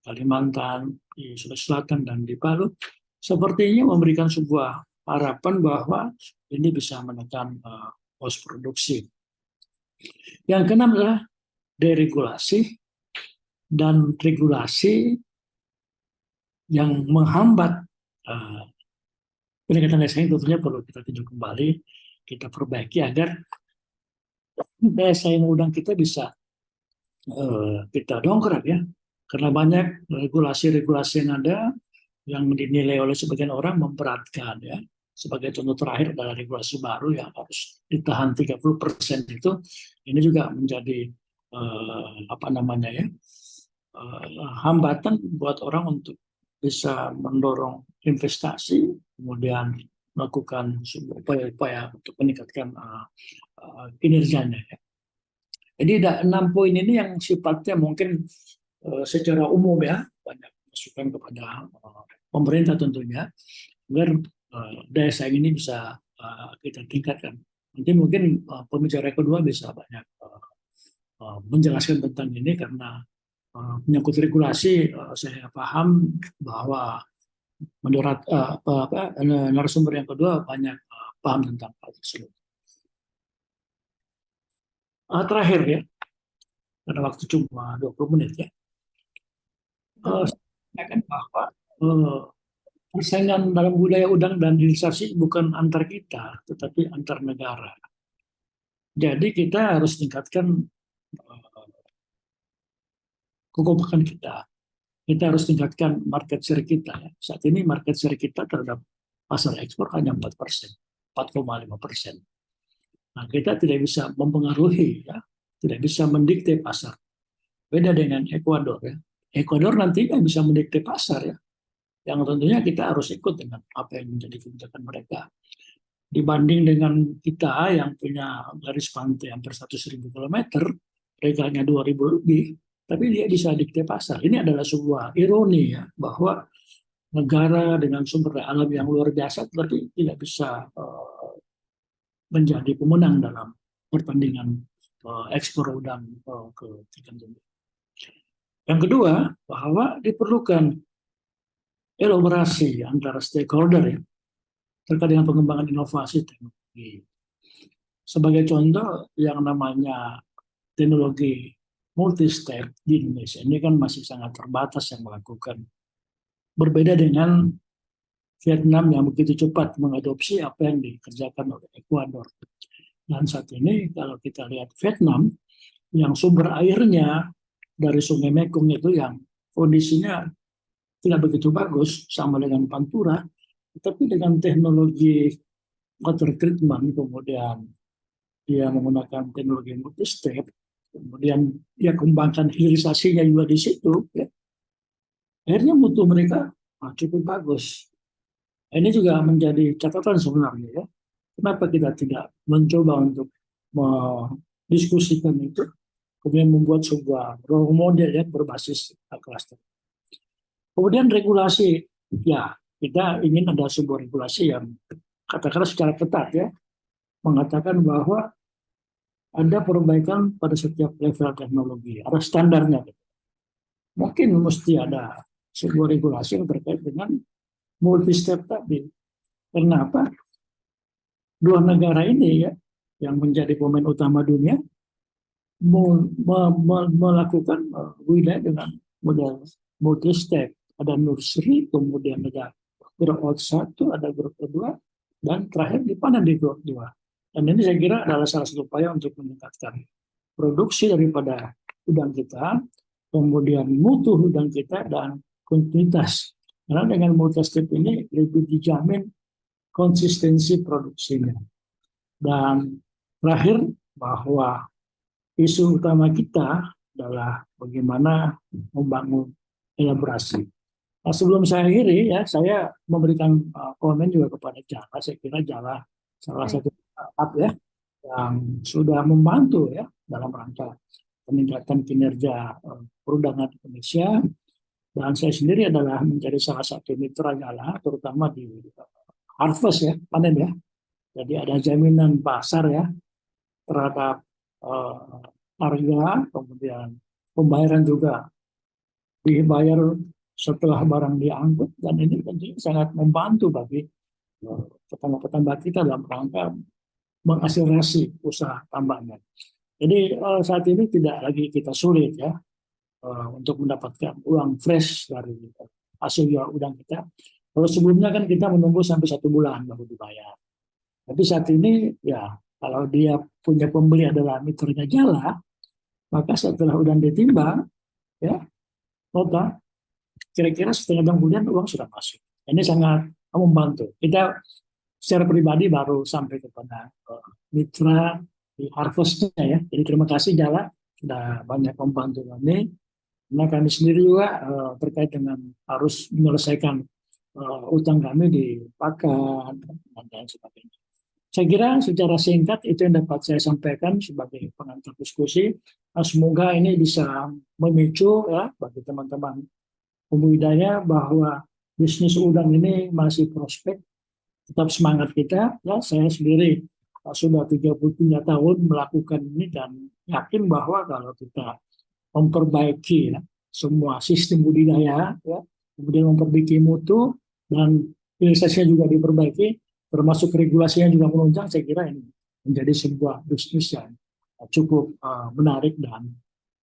Kalimantan, di Sulawesi Selatan, dan di Palu. Sepertinya memberikan sebuah harapan bahwa ini bisa menekan cost produksi. Yang keenam adalah deregulasi dan regulasi yang menghambat peningkatan daya saing tentunya perlu kita tinjau kembali, kita perbaiki agar daya saing udang kita bisa kita dongkrak ya. Karena banyak regulasi-regulasi yang ada yang dinilai oleh sebagian orang memberatkan ya. sebagai contoh terakhir adalah regulasi baru yang harus ditahan 30% itu, ini juga menjadi apa namanya ya, hambatan buat orang untuk bisa mendorong investasi, kemudian melakukan sebuah upaya-upaya untuk meningkatkan kinerjanya. Ya. Jadi ada 6 poin ini yang sifatnya mungkin secara umum ya, banyak masukan kepada pemerintah tentunya, agar daya saing ini bisa kita tingkatkan. Nanti mungkin pembicara kedua bisa banyak menjelaskan tentang ini, karena menyangkut regulasi saya paham bahwa menurut narasumber yang kedua banyak paham tentang hal tersebut. Terakhir ya, karena waktu cuma 20 menit ya, saya akan bahwa persaingan dalam budaya udang dan hilirisasi bukan antar kita, tetapi antar negara. Jadi kita harus tingkatkan kekompakan kita. Kita harus tingkatkan market share kita. Ya. Saat ini market share kita terhadap pasar ekspor hanya 4%, 4,5%. Nah, kita tidak bisa mempengaruhi, ya, tidak bisa mendikte pasar. Beda dengan Ekuador. Ya. Ekuador nantinya bisa mendikte pasar, ya. Yang tentunya kita harus ikut dengan apa yang menjadi kebijakan mereka. Dibanding dengan kita yang punya garis pantai hampir 100.000 km, mereka hanya 2.000 lebih, tapi dia bisa dikte pasar. Ini adalah sebuah ironi ya, bahwa negara dengan sumber daya alam yang luar biasa, tapi tidak bisa menjadi pemenang dalam pertandingan ekspor udang ke ikan dunia. Yang kedua, bahwa diperlukan elaborasi antara stakeholder ya, terkait dengan pengembangan inovasi teknologi. Sebagai contoh, yang namanya teknologi multi-step di Indonesia ini kan masih sangat terbatas yang melakukan. Berbeda dengan Vietnam yang begitu cepat mengadopsi apa yang dikerjakan oleh Ekuador. Dan saat ini kalau kita lihat Vietnam, yang sumber airnya dari Sungai Mekong itu yang kondisinya tidak begitu bagus, sama dengan Pantura, tapi dengan teknologi water treatment, kemudian dia menggunakan teknologi multi-step, kemudian dia kembangkan hilirisasinya juga di situ, ya. Akhirnya mutu mereka cukup bagus. Ini juga menjadi catatan sebenarnya, ya. Kenapa kita tidak mencoba untuk mendiskusikan itu, kemudian membuat sebuah role model ya berbasis cluster. Kemudian regulasi, ya kita ingin ada sebuah regulasi yang katakanlah secara ketat ya, mengatakan bahwa ada perbaikan pada setiap level teknologi, ada standarnya. Mungkin mesti ada sebuah regulasi yang terkait dengan multi-step tadi. Kenapa? Dua negara ini ya, yang menjadi pemain utama dunia, melakukan wilayah dengan model multi-step. Ada nursery, kemudian ada grow 1, ada grow 2, dan terakhir dipanen di grow 2. Dan ini saya kira adalah salah satu upaya untuk meningkatkan produksi daripada udang kita, kemudian mutu udang kita, dan kontinuitas. Karena dengan multi-step ini lebih dijamin konsistensi produksinya. Dan terakhir, bahwa isu utama kita adalah bagaimana membangun elaborasi. Nah, sebelum saya akhiri, ya, saya memberikan komen juga kepada Jala. Saya kira Jala salah satu startup ya yang sudah membantu ya dalam rangka peningkatan kinerja perundangan Indonesia. Dan saya sendiri adalah menjadi salah satu mitra Jala, terutama di harvest ya, panen ya. Jadi ada jaminan pasar ya terhadap harga, kemudian pembayaran juga dibayar setelah barang diangkut, dan ini tentunya sangat membantu bagi petambak-petambak kita dalam rangka mengakselerasi usaha tambaknya. Jadi saat ini tidak lagi kita sulit ya untuk mendapatkan uang fresh dari hasil jual udang kita. Kalau sebelumnya kan kita menunggu sampai 1 bulan baru dibayar. Tapi saat ini ya kalau dia punya pembeli adalah mitranya Jala, maka setelah udang ditimbang ya nota kira-kira setengah bulan uang sudah masuk. Ini sangat membantu. Kita secara pribadi baru sampai kepada mitra di harvest-nya ya. Jadi terima kasih Jala sudah banyak membantu kami. Karena kami sendiri juga terkait dengan harus menyelesaikan utang kami di pakan dan lain sebagainya. Saya kira secara singkat itu yang dapat saya sampaikan sebagai pengantar diskusi. Semoga ini bisa memicu ya bagi teman-teman pembudidaya bahwa bisnis udang ini masih prospek. Tetap semangat kita. Ya, saya sendiri sudah 33 tahun melakukan ini dan yakin bahwa kalau kita memperbaiki ya, semua sistem budidaya, ya, kemudian memperbaiki mutu dan hilirisasinya juga diperbaiki, termasuk regulasinya juga menunjang, saya kira ini menjadi sebuah bisnis yang cukup menarik dan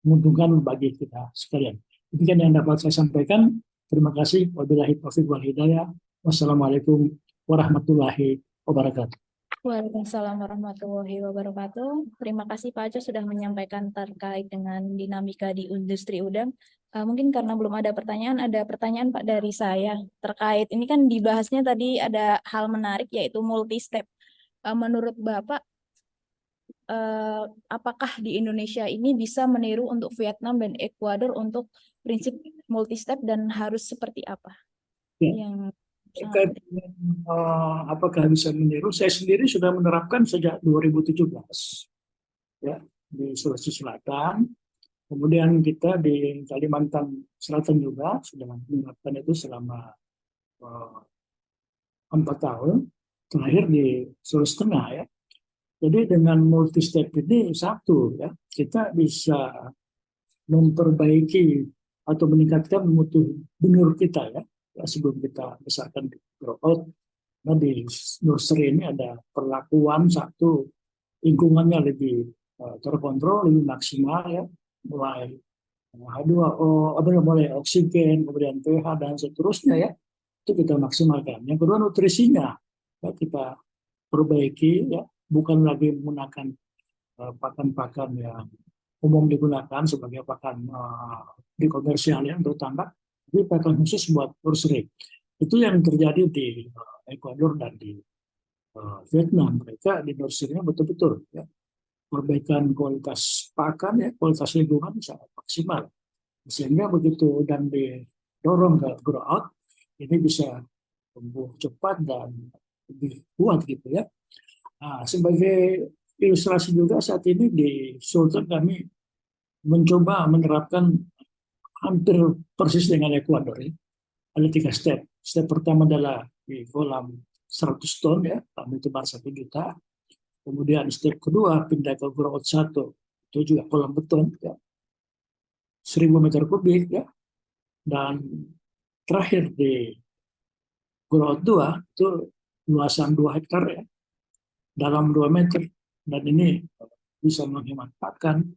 menguntungkan bagi kita sekalian. Demikian yang dapat saya sampaikan. Terima kasih. Wabillahi taufiq wal hidayah. Wassalamualaikum warahmatullahi wabarakatuh. Waalaikumsalam warahmatullahi wabarakatuh. Terima kasih Pak Aco sudah menyampaikan terkait dengan dinamika di industri udang. Mungkin karena belum ada pertanyaan Pak dari saya terkait ini kan dibahasnya tadi ada hal menarik yaitu multi step. Menurut Bapak, apakah di Indonesia ini bisa meniru untuk Vietnam dan Ekuador untuk prinsip multi step dan harus seperti apa? Ya. Yang Terkait dengan apakah bisa meniru, saya sendiri sudah menerapkan sejak 2017 ya di Sulawesi Selatan. Kemudian kita di Kalimantan Selatan juga sudah menerapkan itu selama 4 tahun. Terakhir di Sulawesi Tengah ya. Jadi dengan multi step ini satu ya, kita bisa memperbaiki atau meningkatkan mutu benur kita ya. Sebelum kita misalkan di grow out, nah di nursery ini ada perlakuan satu lingkungannya lebih terkontrol, lebih maksimal ya, mulai H2O, mulai oksigen, kemudian pH dan seterusnya ya, itu kita maksimalkan. Yang kedua nutrisinya ya, kita perbaiki ya, bukan lagi menggunakan pakan-pakan yang umum digunakan sebagai pakan di komersial yang terutama, tapi pakan khusus buat nursery. Itu yang terjadi di Ekuador dan di Vietnam. Mereka di nursery-nya betul-betul ya, perbaikan kualitas pakan ya, kualitas lingkungan sangat maksimal. Sehingga begitu dan didorong ke grow out, ini bisa tumbuh cepat dan lebih kuat gitu ya. Nah, sebagai ilustrasi juga saat ini di Sultan kami mencoba menerapkan hampir persis dengan Ekuador ya. Ada 3 step. Step pertama adalah di kolam 100 ton ya, kami tebar 1 juta. Kemudian step kedua pindah ke grow out 1, itu juga kolam beton ya, 1000 meter kubik ya. Dan terakhir di grow out 2 itu luasan 2 hektar ya, dalam 2 meter. Dan ini bisa menghemat pakan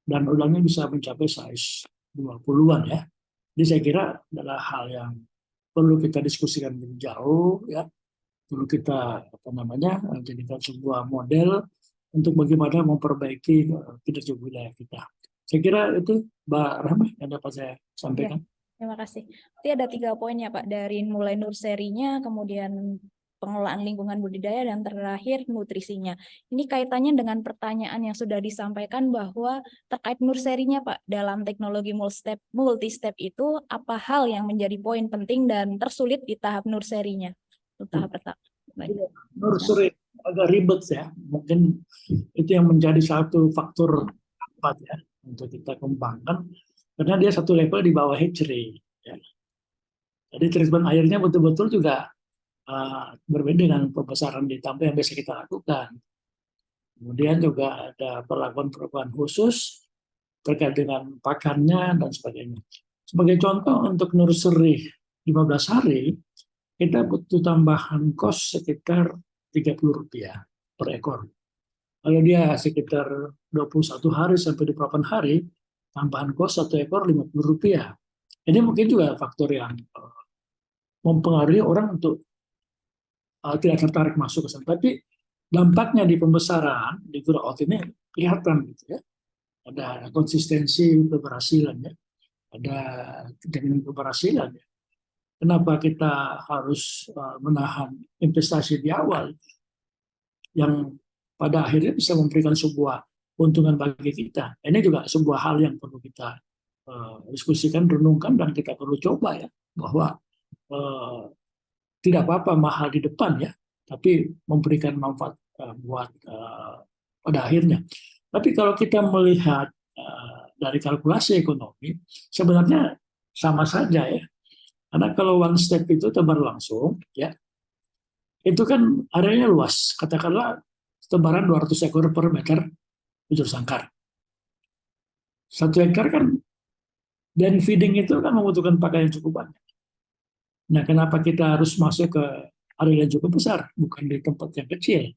dan udangnya bisa mencapai size 20-an ya. Jadi saya kira adalah hal yang perlu kita diskusikan lebih jauh ya. Perlu kita jadikan sebuah model untuk bagaimana memperbaiki kinerja wilayah kita. Saya kira itu Mbak Rahma yang dapat saya sampaikan. Terima kasih. Berarti ada 3 poin ya Pak, dari mulai nursery-nya, kemudian pengelolaan lingkungan budidaya, dan terakhir nutrisinya. Ini kaitannya dengan pertanyaan yang sudah disampaikan bahwa terkait nursery-nya Pak, dalam teknologi multi-step itu, apa hal yang menjadi poin penting dan tersulit di tahap nursery-nya? Untuk tahap pertama. Nursery agak ribet ya, mungkin itu yang menjadi satu faktor empat ya untuk kita kembangkan, karena dia satu level di bawah hatchery ya. Jadi treatment airnya betul-betul juga berbeda dengan pembesaran di tampah yang biasa kita lakukan. Kemudian juga ada perlakuan-perlakuan khusus terkait dengan pakannya dan sebagainya. Sebagai contoh untuk nursery 15 hari, kita butuh tambahan kos sekitar Rp30 per ekor. Kalau dia sekitar 21 hari sampai 28 hari, tambahan kos 1 ekor Rp50. Ini mungkin juga faktor yang mempengaruhi orang untuk tidak tertarik masuk ke sana. Tapi dampaknya di pembesaran, di grow out ini kelihatan gitu ya. Ada konsistensi keberhasilan ya. Ada dengan keberhasilan ya. kenapa kita harus menahan investasi di awal yang pada akhirnya bisa memberikan sebuah keuntungan bagi kita. Ini juga sebuah hal yang perlu kita diskusikan, renungkan, dan kita perlu coba ya, bahwa tidak apa-apa mahal di depan ya, tapi memberikan manfaat buat pada akhirnya. Tapi kalau kita melihat dari kalkulasi ekonomi, sebenarnya sama saja ya. Karena kalau one step itu tebar langsung, ya, itu kan areanya luas. Katakanlah tebaran 200 ekor per meter bujur sangkar. 1 hektar kan, dan feeding itu kan membutuhkan pakan yang cukup banyak. Nah, kenapa kita harus masuk ke area yang cukup besar, bukan di tempat yang kecil?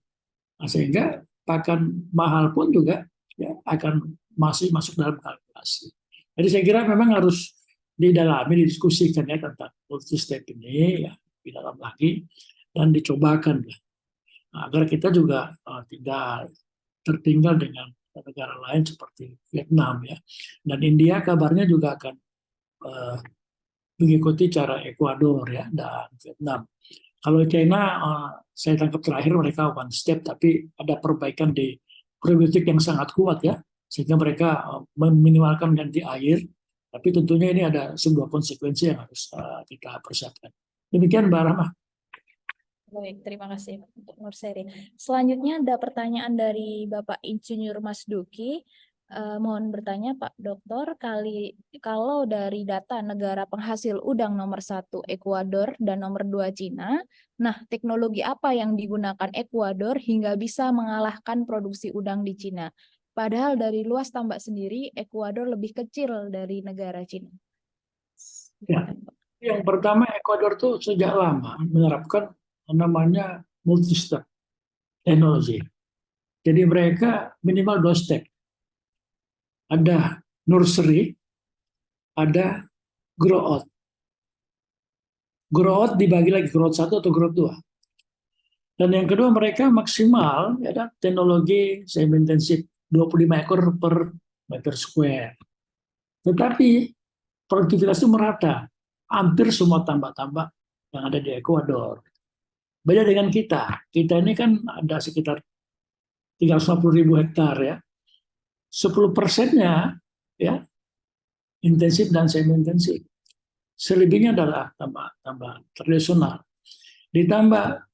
Nah, sehingga pakan mahal pun juga ya, akan masih masuk dalam kalkulasi. Jadi saya kira memang harus didalami, didiskusikan ya tentang multi step ini ya, di dalam lagi, dan dicobakan ya, agar kita juga tidak tertinggal dengan negara lain seperti Vietnam ya, dan India kabarnya juga akan mengikuti cara Ekuador ya, dan Vietnam. Kalau China, saya tangkap terakhir mereka one step, tapi ada perbaikan di probiotik yang sangat kuat ya, sehingga mereka meminimalkan ganti air. Tapi tentunya ini ada sebuah konsekuensi yang harus kita persiapkan. Demikian Mbak Rahma. Baik, terima kasih untuk Nur Seri. Selanjutnya ada pertanyaan dari Bapak Insinyur Mas Duki. Mohon bertanya Pak Dokter, kalau dari data negara penghasil udang nomor 1 Ekuador dan nomor 2 Cina, nah teknologi apa yang digunakan Ekuador hingga bisa mengalahkan produksi udang di Cina? Padahal dari luas tambak sendiri, Ekuador lebih kecil dari negara Cina. Ya. Yang pertama, Ekuador tuh sejak lama menerapkan namanya multi-step teknologi. Jadi mereka minimal 2 step. Ada nursery, ada grow out. Grow out dibagi lagi grow out 1 atau grow out 2. Dan yang kedua, mereka maksimal ya, teknologi semi intensif 25 ekor per meter square. Tetapi produktivitas itu merata. Hampir semua tambak-tambak yang ada di Ekuador. Beda dengan kita. Kita ini kan ada sekitar 350.000 hektar ya. 10%-nya ya intensif dan semi intensif. Selebihnya adalah tambak tradisional. Ditambah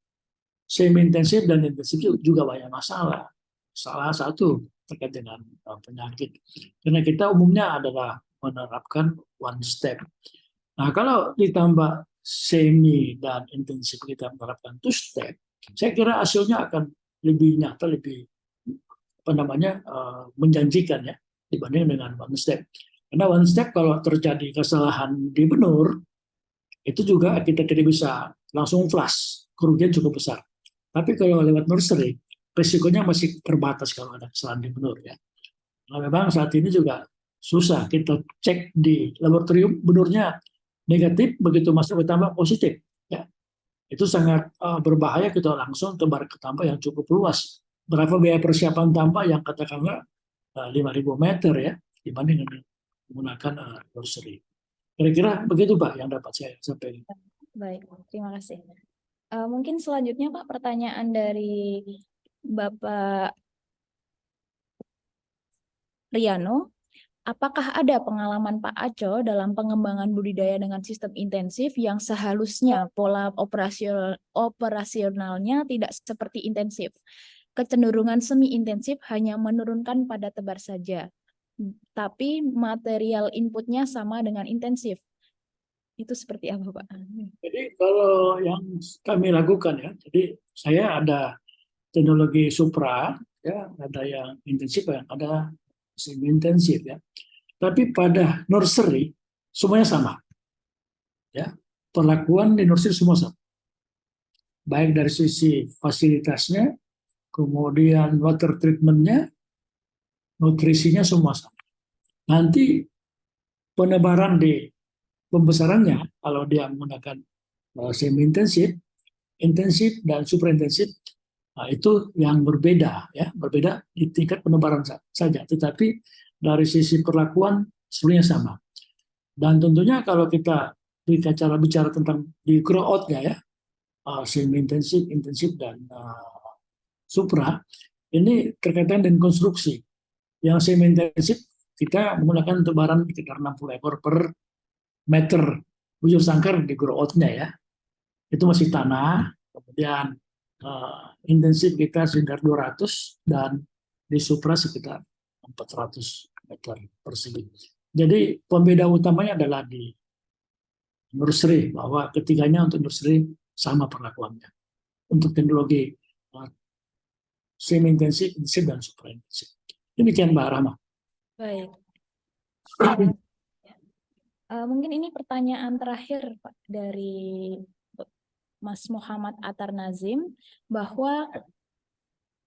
semi intensif dan intensif juga banyak masalah. Salah satu terkait dengan penyakit. Karena kita umumnya adalah menerapkan one step. Nah, kalau ditambah semi dan intensif kita menerapkan two step, saya kira hasilnya akan lebih nyata, lebih menjanjikan ya dibanding dengan one step. Karena one step kalau terjadi kesalahan di benur, itu juga kita tidak bisa langsung flush, kerugian cukup besar. Tapi kalau lewat nursery, risikonya masih terbatas kalau ada kesalahan di benur ya. Nah, memang saat ini juga susah, kita cek di laboratorium benurnya negatif, begitu masuk ke tambak positif ya. Itu sangat berbahaya, kita langsung tebar ke tambak yang cukup luas. Berapa biaya persiapan tambak yang katakanlah 5.000 meter ya, dibanding dengan menggunakan nursery. Kira-kira begitu Pak yang dapat saya sampaikan. Baik, terima kasih. Mungkin selanjutnya Pak, pertanyaan dari Bapak Riano. Apakah ada pengalaman Pak Aco dalam pengembangan budidaya dengan sistem intensif yang seharusnya pola operasionalnya tidak seperti intensif? Kecenderungan semi intensif hanya menurunkan pada tebar saja, tapi material inputnya sama dengan intensif. Itu seperti apa Pak? Jadi kalau yang kami lakukan ya, jadi saya ada teknologi supra, ya, ada yang intensif, ada semi intensif ya. Tapi pada nursery semuanya sama, ya. Perlakuan di nursery semua sama, baik dari sisi fasilitasnya, kemudian water treatmentnya, nutrisinya semua sama. Nanti penebaran di pembesarannya, kalau dia menggunakan semi intensif, intensif dan super intensif, nah, itu yang berbeda ya, berbeda di tingkat penebaran saja. Tetapi dari sisi perlakuan sebenarnya sama. Dan tentunya kalau kita bicara bicara tentang di grow out-nya ya, semi intensif, intensif dan supra, ini terkaitan dengan konstruksi. Yang semi intensif kita menggunakan untuk barang sekitar 60 ekor per meter bujur sangkar di grow out-nya ya. Itu masih tanah, kemudian intensif kita sekitar 200 dan di supra sekitar 400 meter persegi. Jadi pembeda utamanya adalah di nursery, bahwa ketiganya untuk nursery sama perlakuannya. Untuk teknologi semi intensif, intensif dan supra intensif. Demikian Mbak Rahma. Baik. Mungkin ini pertanyaan terakhir Pak dari Mas Muhammad Atar Nazim, bahwa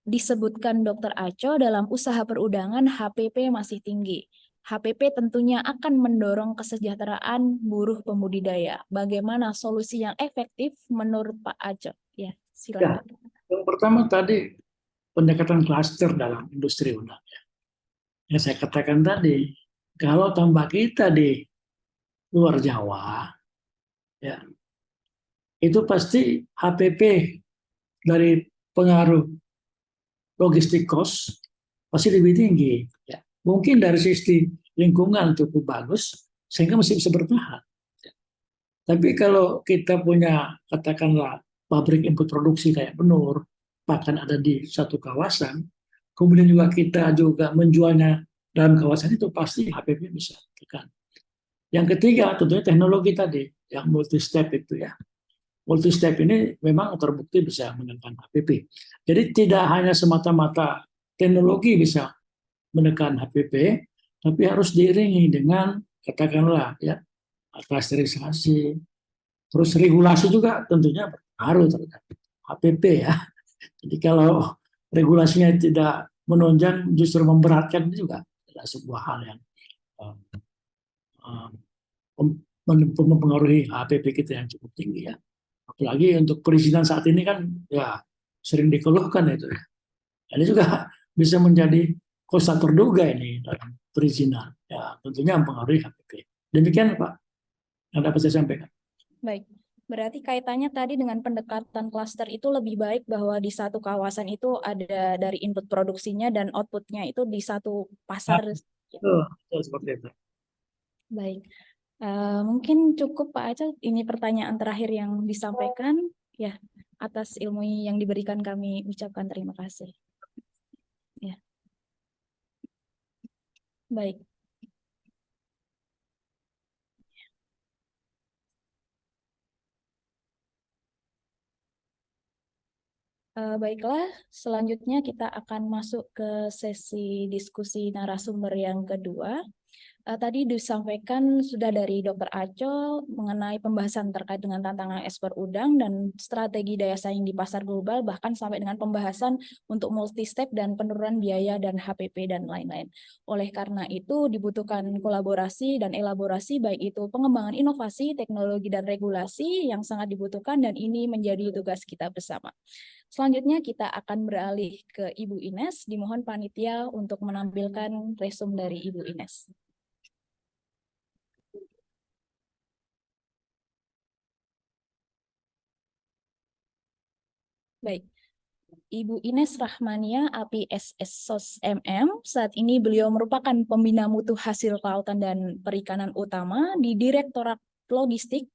disebutkan Dr. Aco dalam usaha perudangan HPP masih tinggi. HPP tentunya akan mendorong kesejahteraan buruh pembudidaya. Bagaimana solusi yang efektif menurut Pak Aco? Ya, silakan. Yang pertama tadi pendekatan klaster dalam industri udang. Yang saya katakan tadi, kalau tambak kita di luar Jawa, ya itu pasti HPP dari pengaruh logistik cost pasti lebih tinggi. Ya. Mungkin dari sisi lingkungan cukup bagus, sehingga masih bisa bertahan. Ya. Tapi kalau kita punya, katakanlah, pabrik input produksi kayak benur, bahkan ada di satu kawasan, kemudian juga kita juga menjualnya dalam kawasan itu, pasti HPP bisa tekan. Yang ketiga, tentunya teknologi tadi, yang multi-step itu ya. Multi-step ini memang terbukti bisa menekan HPP. Jadi tidak hanya semata-mata teknologi bisa menekan HPP, tapi harus diiringi dengan, katakanlah ya, klasterisasi, terus regulasi juga tentunya berpengaruh terhadap HPP ya. Jadi kalau regulasinya tidak menunjang, justru memberatkan, itu juga adalah sebuah hal yang mempengaruhi HPP kita yang cukup tinggi ya. Apalagi untuk perizinan saat ini kan ya sering dikeluhkan itu ya. Ini juga bisa menjadi kosa terduga ini dalam perizinan. Ya tentunya mempengaruhi HPP. Demikian Pak yang dapat saya sampaikan. Baik, berarti kaitannya tadi dengan pendekatan klaster itu lebih baik bahwa di satu kawasan itu ada dari input produksinya dan outputnya itu di satu pasar. Seperti itu. Baik. Mungkin cukup Pak Aca, ini pertanyaan terakhir yang disampaikan. Ya, atas ilmu yang diberikan kami ucapkan terima kasih. Ya. Baik. Baiklah, selanjutnya kita akan masuk ke sesi diskusi narasumber yang kedua. Tadi disampaikan sudah dari Dr. Aco mengenai pembahasan terkait dengan tantangan ekspor udang dan strategi daya saing di pasar global, bahkan sampai dengan pembahasan untuk multi-step dan penurunan biaya dan HPP dan lain-lain. Oleh karena itu dibutuhkan kolaborasi dan elaborasi, baik itu pengembangan inovasi, teknologi, dan regulasi yang sangat dibutuhkan, dan ini menjadi tugas kita bersama. Selanjutnya kita akan beralih ke Ibu Ines. Dimohon panitia untuk menampilkan resume dari Ibu Ines. Baik, Ibu Ines Rahmania, APSS SOS MM. Saat ini beliau merupakan pembina mutu hasil kelautan dan perikanan utama di Direktorat Logistik,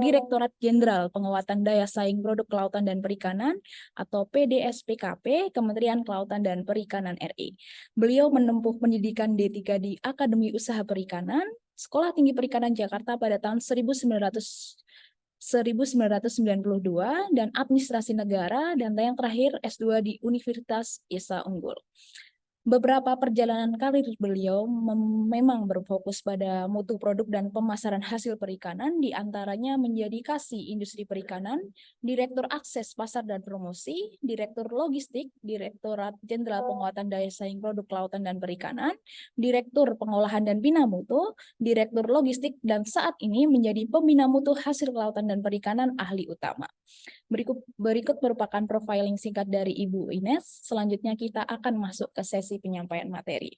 Direktorat Jenderal Penguatan Daya Saing Produk Kelautan dan Perikanan atau PDSPKP, Kementerian Kelautan dan Perikanan RI. Beliau menempuh pendidikan D3 di Akademi Usaha Perikanan, Sekolah Tinggi Perikanan Jakarta pada tahun 1992 dan Administrasi Negara, dan yang terakhir S2 di Universitas Isa Unggul. Beberapa perjalanan karir beliau memang berfokus pada mutu produk dan pemasaran hasil perikanan, diantaranya menjadi Kasih Industri Perikanan, Direktur Akses Pasar dan Promosi, Direktur Logistik, Direktorat Jenderal Penguatan Daya Saing Produk Kelautan dan Perikanan, Direktur Pengolahan dan Bina Mutu, Direktur Logistik, dan saat ini menjadi Pembina Mutu Hasil Kelautan dan Perikanan ahli utama. Berikut merupakan profiling singkat dari Ibu Ines. Selanjutnya kita akan masuk ke sesi penyampaian materi.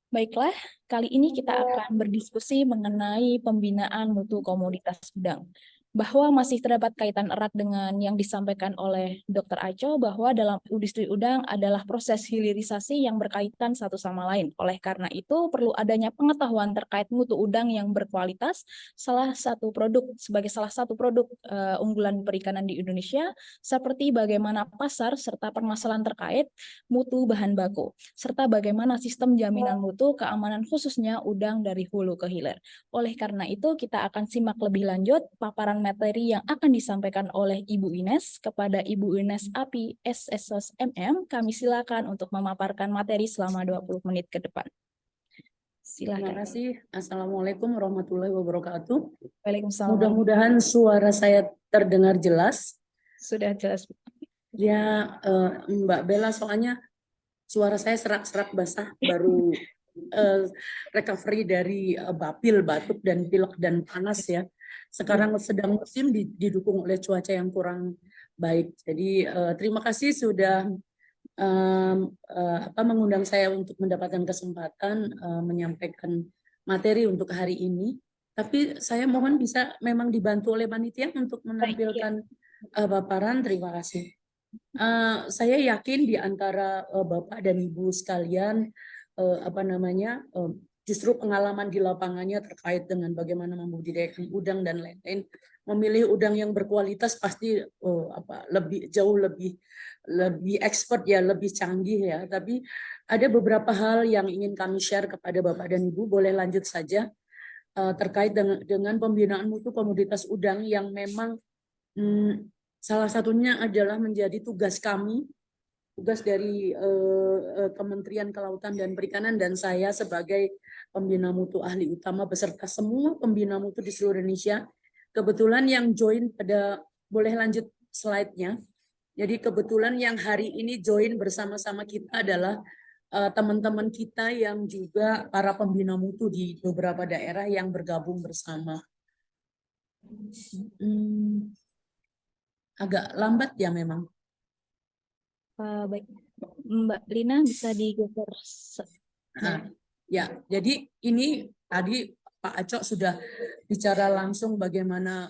Baiklah, kali ini kita akan berdiskusi mengenai pembinaan mutu komoditas udang. Bahwa masih terdapat kaitan erat dengan yang disampaikan oleh Dr. Aco bahwa dalam industri udang adalah proses hilirisasi yang berkaitan satu sama lain. Oleh karena itu, perlu adanya pengetahuan terkait mutu udang yang berkualitas sebagai salah satu produk unggulan perikanan di Indonesia, seperti bagaimana pasar serta permasalahan terkait mutu bahan baku, serta bagaimana sistem jaminan mutu keamanan khususnya udang dari hulu ke hilir. Oleh karena itu, kita akan simak lebih lanjut paparan materi yang akan disampaikan oleh Ibu Ines. Kepada Ibu Ines API SSOS MM, kami silakan untuk memaparkan materi selama 20 menit ke depan. Terima Silakan. kasih. Assalamualaikum warahmatullahi wabarakatuh. Waalaikumsalam. Mudah-mudahan suara saya terdengar jelas. Sudah jelas. Ya, Mbak Bella, soalnya suara saya serak-serak basah, baru recovery dari bapil, batuk, dan pilek, dan panas ya. Sekarang sedang musim didukung oleh cuaca yang kurang baik. Jadi terima kasih sudah mengundang saya untuk mendapatkan kesempatan menyampaikan materi untuk hari ini. Tapi saya mohon bisa memang dibantu oleh panitia untuk menampilkan paparan. Terima kasih. Saya yakin di antara Bapak dan Ibu sekalian justru pengalaman di lapangannya terkait dengan bagaimana membudidayakan udang dan lain-lain, memilih udang yang berkualitas pasti jauh lebih expert ya, lebih canggih ya. Tapi ada beberapa hal yang ingin kami share kepada Bapak dan Ibu. Boleh lanjut saja terkait dengan pembinaan mutu komoditas udang yang memang salah satunya adalah menjadi tugas kami, tugas dari Kementerian Kelautan dan Perikanan, dan saya sebagai pembina mutu ahli utama beserta semua pembina mutu di seluruh Indonesia. Kebetulan yang join boleh lanjut slide-nya. Jadi kebetulan yang hari ini join bersama-sama kita adalah teman-teman kita yang juga para pembina mutu di beberapa daerah yang bergabung bersama. Agak lambat ya memang. Baik, Mbak Lina bisa digeser. Ya, jadi ini tadi Pak Acok sudah bicara langsung bagaimana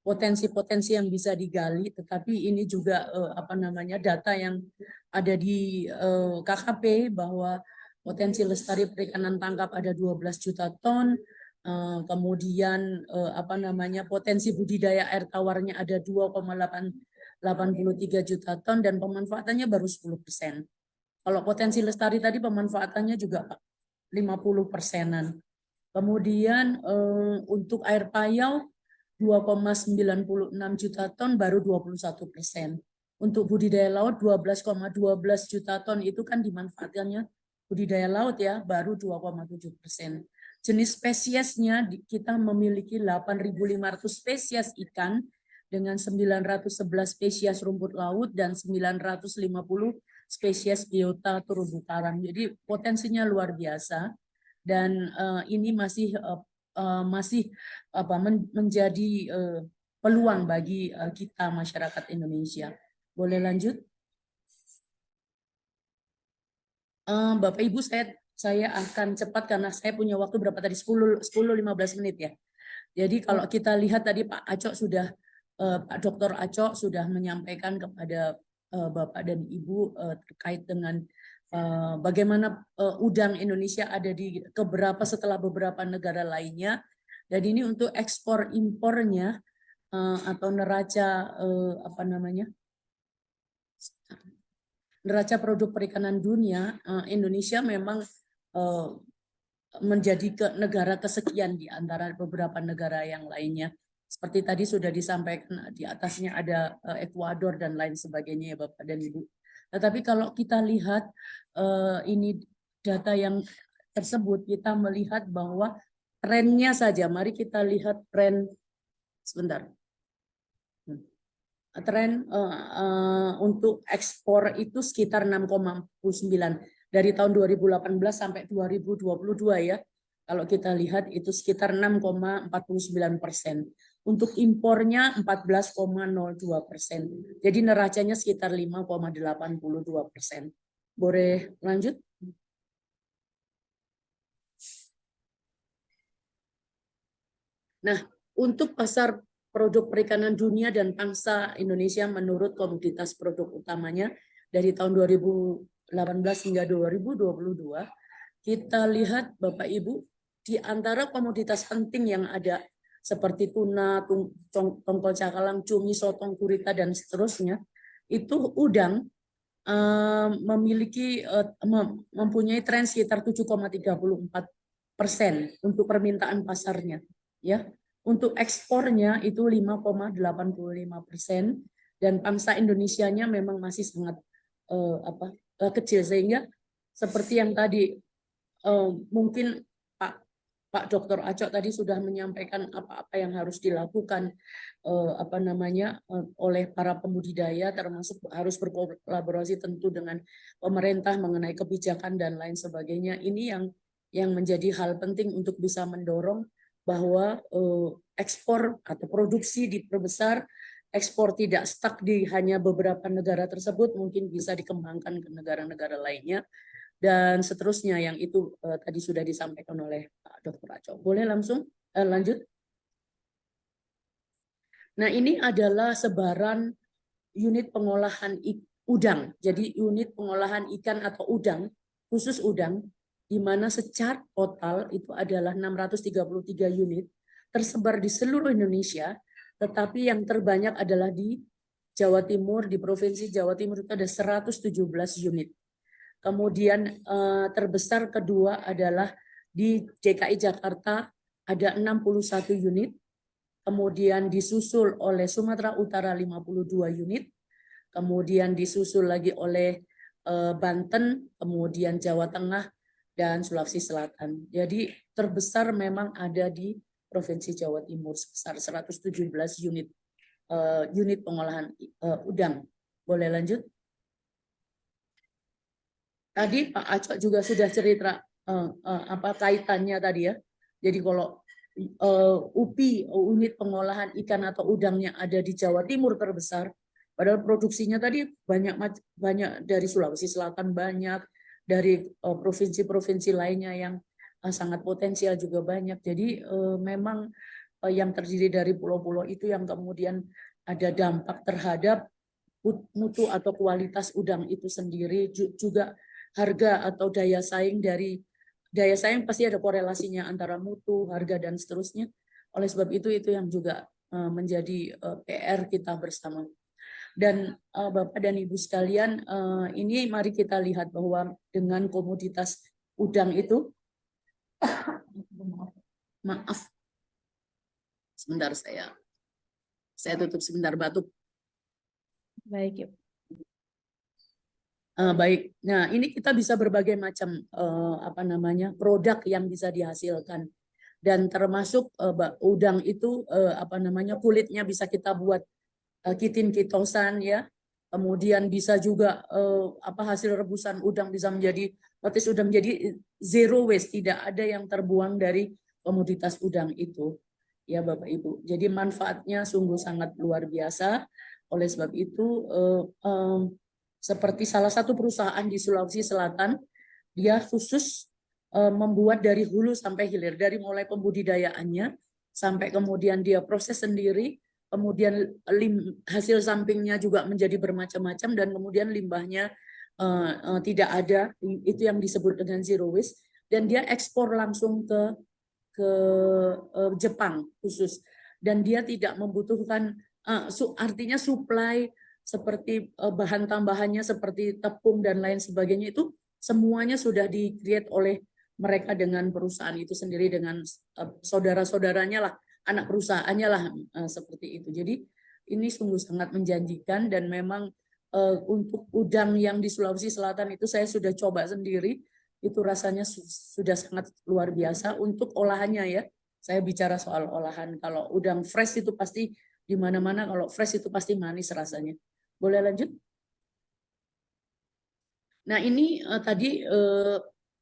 potensi-potensi yang bisa digali, tetapi ini juga data yang ada di KKP bahwa potensi lestari perikanan tangkap ada 12 juta ton, kemudian potensi budidaya air tawarnya ada 2,83 juta ton dan pemanfaatannya baru 10%. Kalau potensi lestari tadi pemanfaatannya juga 50%-an. Kemudian untuk air payau 2,96 juta ton baru 21%. Untuk budidaya laut 12,12 juta ton itu kan dimanfaatkannya budidaya laut ya, baru 2,7%. Jenis spesiesnya kita memiliki 8.500 spesies ikan dengan 911 spesies rumput laut dan 950 spesies biota terumbu karang. Jadi potensinya luar biasa dan ini masih menjadi peluang bagi kita masyarakat Indonesia. Boleh lanjut? Bapak Ibu, saya akan cepat karena saya punya waktu berapa tadi 10-15 menit ya. Jadi kalau kita lihat tadi Pak Acok sudah Pak Dr. Acok sudah menyampaikan kepada Bapak dan Ibu terkait dengan bagaimana udang Indonesia ada di setelah beberapa negara lainnya. Dan ini untuk ekspor impornya atau neraca neraca produk perikanan dunia, Indonesia memang menjadi negara kesekian di antara beberapa negara yang lainnya. Seperti tadi sudah disampaikan, di atasnya ada Ekuador dan lain sebagainya ya Bapak dan Ibu. Tetapi kalau kita lihat ini data yang tersebut, kita melihat bahwa trennya saja. Mari kita lihat tren sebentar. Tren untuk ekspor itu sekitar 6,49 dari tahun 2018 sampai 2022 ya. Kalau kita lihat itu sekitar 6,49%. Untuk impornya 14,02%. Jadi neracanya sekitar 5,82%. Boleh lanjut? Nah, untuk pasar produk perikanan dunia dan pangsa Indonesia menurut komoditas produk utamanya dari tahun 2018 hingga 2022, kita lihat Bapak Ibu, di antara komoditas penting yang ada seperti tuna, tongkol cakalang, cumi, sotong, gurita, dan seterusnya, itu udang mempunyai tren sekitar 7,34% untuk permintaan pasarnya, ya. Untuk ekspornya itu 5,85%, dan pangsa Indonesianya memang masih sangat kecil, sehingga seperti yang tadi mungkin Pak Dr. Acok tadi sudah menyampaikan apa-apa yang harus dilakukan oleh para pembudidaya, termasuk harus berkolaborasi tentu dengan pemerintah mengenai kebijakan dan lain sebagainya. Ini yang menjadi hal penting untuk bisa mendorong bahwa ekspor atau produksi diperbesar, ekspor tidak stuck di hanya beberapa negara tersebut, mungkin bisa dikembangkan ke negara-negara lainnya, dan seterusnya yang itu tadi sudah disampaikan oleh Pak Dr. Acok. Boleh langsung lanjut? Nah, ini adalah sebaran unit pengolahan udang. Jadi unit pengolahan ikan atau udang, khusus udang, di mana secara total itu adalah 633 unit tersebar di seluruh Indonesia, tetapi yang terbanyak adalah di Jawa Timur, di Provinsi Jawa Timur itu ada 117 unit. Kemudian terbesar kedua adalah di DKI Jakarta ada 61 unit. Kemudian disusul oleh Sumatera Utara 52 unit. Kemudian disusul lagi oleh Banten, kemudian Jawa Tengah, dan Sulawesi Selatan. Jadi terbesar memang ada di Provinsi Jawa Timur sebesar 117 unit pengolahan udang. Boleh lanjut? Tadi Pak Acok juga sudah cerita apa kaitannya tadi ya. Jadi kalau UPI, unit pengolahan ikan atau udang yang ada di Jawa Timur terbesar, padahal produksinya tadi banyak dari Sulawesi Selatan, banyak dari provinsi-provinsi lainnya yang sangat potensial juga banyak. Jadi memang yang terdiri dari pulau-pulau itu yang kemudian ada dampak terhadap mutu atau kualitas udang itu sendiri, juga harga atau daya saing pasti ada korelasinya antara mutu, harga, dan seterusnya. Oleh sebab itu yang juga menjadi PR kita bersama. Dan Bapak dan Ibu sekalian, ini mari kita lihat bahwa dengan komoditas udang itu, maaf, sebentar saya tutup sebentar, batuk. Baik, Ibu. Baik. Nah, ini kita bisa berbagai macam produk yang bisa dihasilkan, dan termasuk udang itu kulitnya bisa kita buat kitin kitosan, ya. Kemudian bisa juga hasil rebusan udang bisa menjadi potes udang, jadi zero waste, tidak ada yang terbuang dari komoditas udang itu, ya Bapak Ibu. Jadi manfaatnya sungguh sangat luar biasa. Oleh sebab itu seperti salah satu perusahaan di Sulawesi Selatan, dia khusus membuat dari hulu sampai hilir, dari mulai pembudidayaannya sampai kemudian dia proses sendiri, kemudian hasil sampingnya juga menjadi bermacam-macam, dan kemudian limbahnya tidak ada, itu yang disebut dengan zero waste, dan dia ekspor langsung ke Jepang khusus, dan dia tidak membutuhkan artinya supply seperti bahan tambahannya seperti tepung dan lain sebagainya, itu semuanya sudah di-create oleh mereka dengan perusahaan itu sendiri, dengan saudara-saudaranya lah, anak perusahaannya lah, seperti itu. Jadi ini sungguh sangat menjanjikan, dan memang untuk udang yang di Sulawesi Selatan itu saya sudah coba sendiri, itu rasanya sudah sangat luar biasa untuk olahannya, ya. Saya bicara soal olahan, kalau udang fresh itu pasti di mana-mana, kalau fresh itu pasti manis rasanya. Boleh lanjut? Nah, ini tadi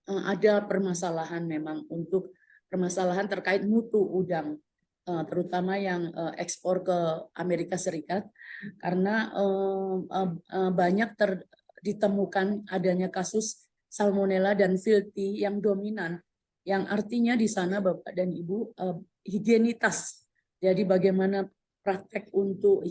ada permasalahan memang, untuk permasalahan terkait mutu udang, terutama yang ekspor ke Amerika Serikat, karena banyak ditemukan adanya kasus salmonella dan filti yang dominan, yang artinya di sana Bapak dan Ibu higienitas. Jadi bagaimana praktek untuk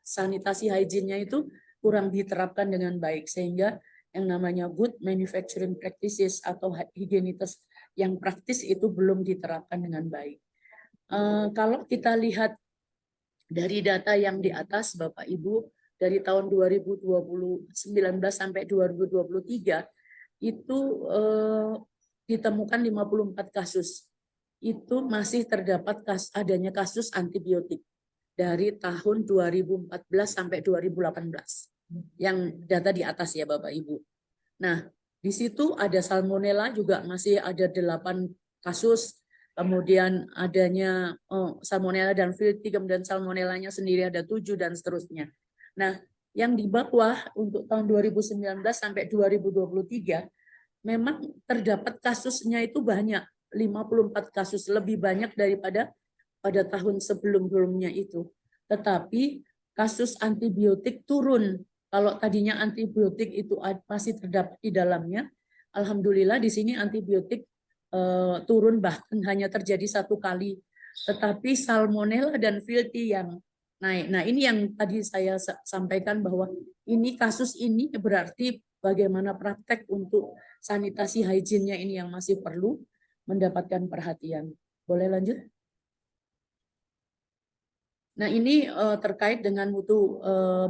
sanitasi hygiene-nya itu kurang diterapkan dengan baik, sehingga yang namanya good manufacturing practices atau higienitas yang praktis itu belum diterapkan dengan baik. Kalau kita lihat dari data yang di atas, Bapak Ibu, dari tahun 2019 sampai 2023 itu ditemukan 54 kasus. Itu masih terdapat adanya kasus antibiotik dari tahun 2014 sampai 2018. Yang data di atas ya Bapak Ibu. Nah, di situ ada salmonella juga masih ada 8 kasus. Kemudian adanya salmonella dan filti, kemudian salmonellanya sendiri ada 7 dan seterusnya. Nah, yang di bawah untuk tahun 2019 sampai 2023 memang terdapat kasusnya itu banyak, 54 kasus, lebih banyak daripada pada tahun sebelum-sebelumnya itu. Tetapi kasus antibiotik turun. Kalau tadinya antibiotik itu masih terdapat di dalamnya, alhamdulillah di sini antibiotik turun, bahkan hanya terjadi 1 kali. Tetapi salmonella dan filti yang naik. Nah, ini yang tadi saya sampaikan bahwa ini kasus ini berarti bagaimana praktek untuk sanitasi hygiene-nya ini yang masih perlu mendapatkan perhatian. Boleh lanjut? Nah, ini terkait dengan mutu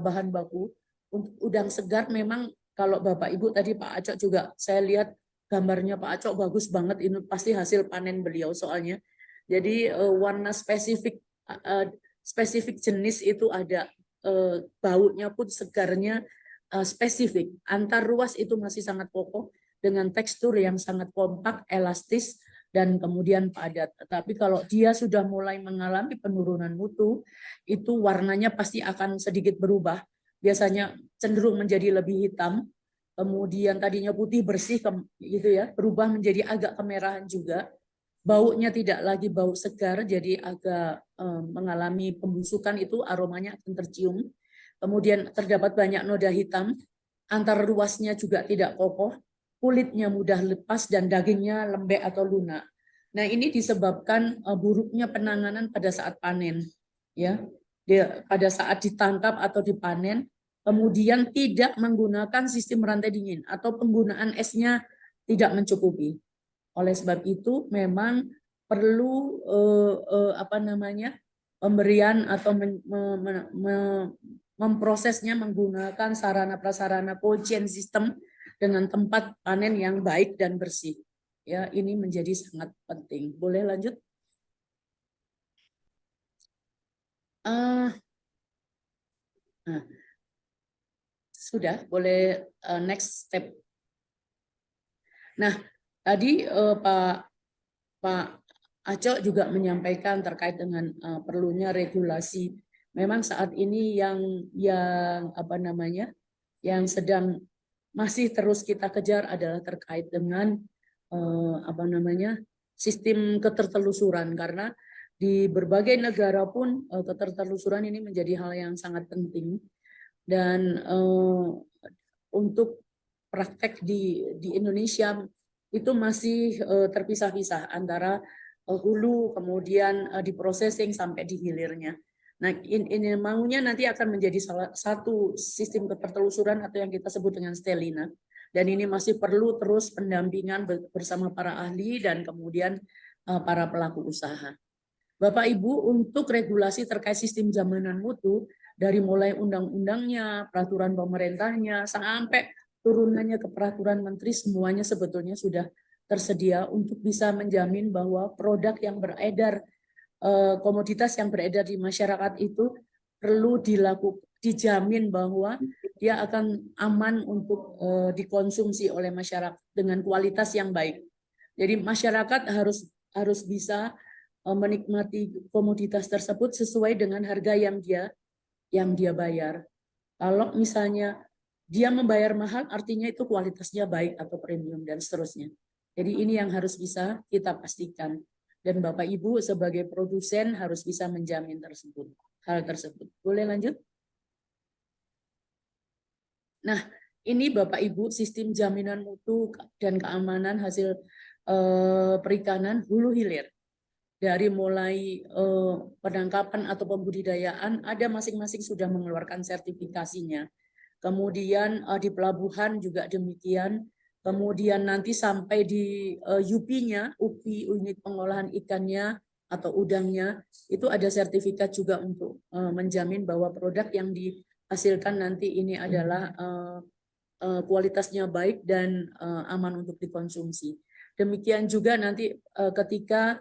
bahan baku. Untuk udang segar memang kalau Bapak Ibu tadi Pak Acok juga saya lihat gambarnya Pak Acok bagus banget, ini pasti hasil panen beliau soalnya. Jadi warna spesifik jenis itu ada, baunya pun segarnya spesifik. Antar ruas itu masih sangat kokoh dengan tekstur yang sangat kompak, elastis, dan kemudian padat. Tetapi kalau dia sudah mulai mengalami penurunan mutu, itu warnanya pasti akan sedikit berubah. Biasanya cenderung menjadi lebih hitam, kemudian tadinya putih bersih gitu ya, berubah menjadi agak kemerahan juga. Baunya tidak lagi bau segar, jadi agak mengalami pembusukan, itu aromanya akan tercium. Kemudian terdapat banyak noda hitam, antar ruasnya juga tidak kokoh, kulitnya mudah lepas dan dagingnya lembek atau lunak. Nah, ini disebabkan buruknya penanganan pada saat panen, ya. Pada saat ditangkap atau dipanen, kemudian tidak menggunakan sistem rantai dingin atau penggunaan esnya tidak mencukupi. Oleh sebab itu, memang perlu pemberian atau memprosesnya menggunakan sarana prasarana cold chain system dengan tempat panen yang baik dan bersih. Ya, ini menjadi sangat penting. Boleh lanjut? Nah, sudah, boleh next step. Nah, tadi Pak Acok juga menyampaikan terkait dengan perlunya regulasi. Memang saat ini yang sedang masih terus kita kejar adalah terkait dengan sistem ketertelusuran, karena di berbagai negara pun ketertelusuran ini menjadi hal yang sangat penting, dan untuk praktek di Indonesia itu masih terpisah-pisah antara hulu, kemudian di processing sampai di hilirnya. Nah, ini maunya nanti akan menjadi salah satu sistem ketertelusuran atau yang kita sebut dengan Stellina. Dan ini masih perlu terus pendampingan bersama para ahli dan kemudian para pelaku usaha. Bapak Ibu, untuk regulasi terkait sistem jaminan mutu, dari mulai undang-undangnya, peraturan pemerintahnya, sampai turunannya ke peraturan menteri, semuanya sebetulnya sudah tersedia untuk bisa menjamin bahwa produk yang beredar, komoditas yang beredar di masyarakat itu perlu dijamin bahwa dia akan aman untuk dikonsumsi oleh masyarakat dengan kualitas yang baik. Jadi masyarakat harus bisa menikmati komoditas tersebut sesuai dengan harga yang dia bayar. Kalau misalnya dia membayar mahal, artinya itu kualitasnya baik atau premium dan seterusnya. Jadi ini yang harus bisa kita pastikan. Dan Bapak Ibu sebagai produsen harus bisa menjamin hal tersebut. Boleh lanjut? Nah, ini Bapak Ibu sistem jaminan mutu dan keamanan hasil perikanan hulu hilir. dari mulai penangkapan atau pembudidayaan, ada masing-masing sudah mengeluarkan sertifikasinya. Kemudian di pelabuhan juga demikian. Kemudian nanti sampai di UP-nya, UPI unit pengolahan ikannya atau udangnya, itu ada sertifikat juga untuk menjamin bahwa produk yang dihasilkan nanti ini adalah kualitasnya baik dan aman untuk dikonsumsi. Demikian juga nanti ketika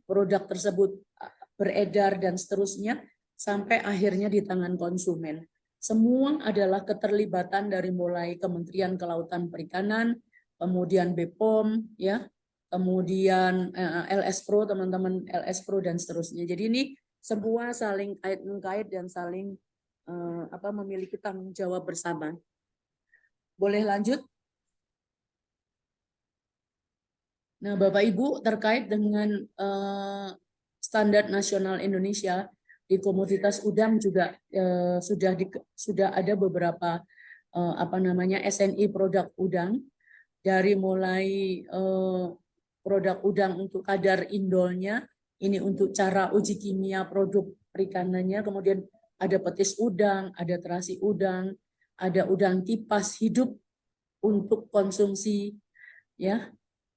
produk tersebut beredar dan seterusnya sampai akhirnya di tangan konsumen. Semua adalah keterlibatan dari mulai Kementerian Kelautan Perikanan, kemudian BPOM, ya, kemudian LS Pro, teman-teman LS Pro dan seterusnya. Jadi ini semua saling kait-mengkait dan saling memiliki tanggung jawab bersama. Boleh lanjut? Nah, Bapak Ibu, terkait dengan standar nasional Indonesia di komoditas udang juga sudah ada beberapa SNI produk udang, dari mulai produk udang untuk kadar indolnya, ini untuk cara uji kimia produk perikanannya, kemudian ada petis udang, ada terasi udang, ada udang kipas hidup untuk konsumsi, ya.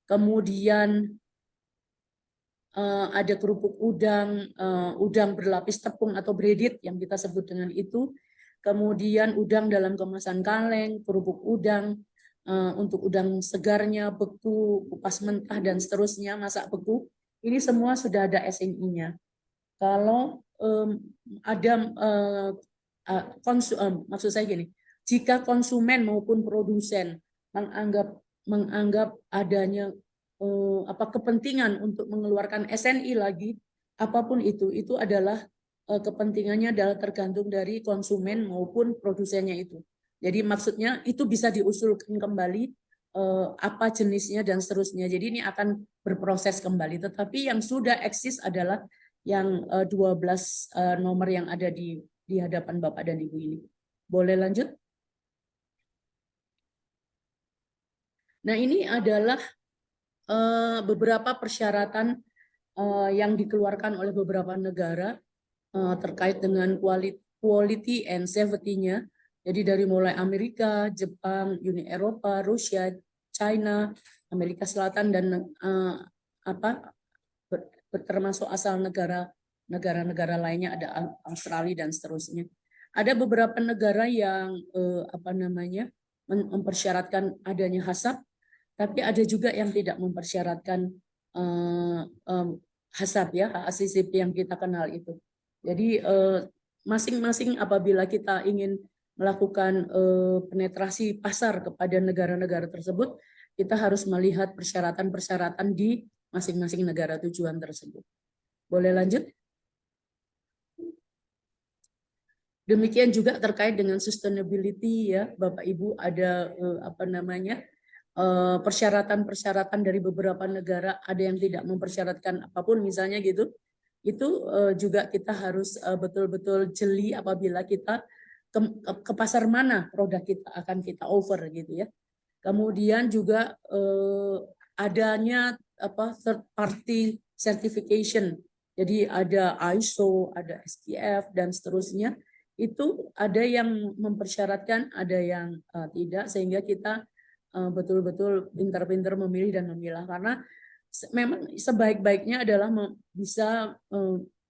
Kemudian ada kerupuk udang, udang berlapis tepung atau breaded yang kita sebut dengan itu. Kemudian udang dalam kemasan kaleng, kerupuk udang untuk udang segarnya, beku, kupas mentah dan seterusnya, masak beku. Ini semua sudah ada SNI-nya. Kalau ada maksud saya gini, jika konsumen maupun produsen menganggap adanya kepentingan untuk mengeluarkan SNI lagi, apapun itu adalah kepentingannya adalah tergantung dari konsumen maupun produsennya itu. Jadi maksudnya itu bisa diusulkan kembali apa jenisnya dan seterusnya. Jadi ini akan berproses kembali. Tetapi yang sudah eksis adalah yang 12 nomor yang ada di hadapan Bapak dan Ibu ini. Boleh lanjut? Nah, ini adalah beberapa persyaratan yang dikeluarkan oleh beberapa negara terkait dengan quality and safety-nya. Jadi dari mulai Amerika, Jepang, Uni Eropa, Rusia, China, Amerika Selatan dan termasuk asal negara-negara lainnya, ada Australia dan seterusnya. Ada beberapa negara yang mempersyaratkan adanya HACCP, tapi ada juga yang tidak mempersyaratkan HACCP, ya, HACCP yang kita kenal itu. Jadi masing-masing apabila kita ingin melakukan penetrasi pasar kepada negara-negara tersebut, kita harus melihat persyaratan-persyaratan di masing-masing negara tujuan tersebut. Boleh lanjut? Demikian juga terkait dengan sustainability, ya, Bapak Ibu, ada persyaratan-persyaratan dari beberapa negara, ada yang tidak mempersyaratkan apapun misalnya gitu. Itu juga kita harus betul-betul jeli apabila kita ke pasar mana produk kita akan kita offer gitu, ya. Kemudian juga adanya third party certification. Jadi ada ISO, ada STF dan seterusnya. Itu ada yang mempersyaratkan, ada yang tidak, sehingga kita betul-betul pintar-pintar memilih dan memilah, karena memang sebaik-baiknya adalah bisa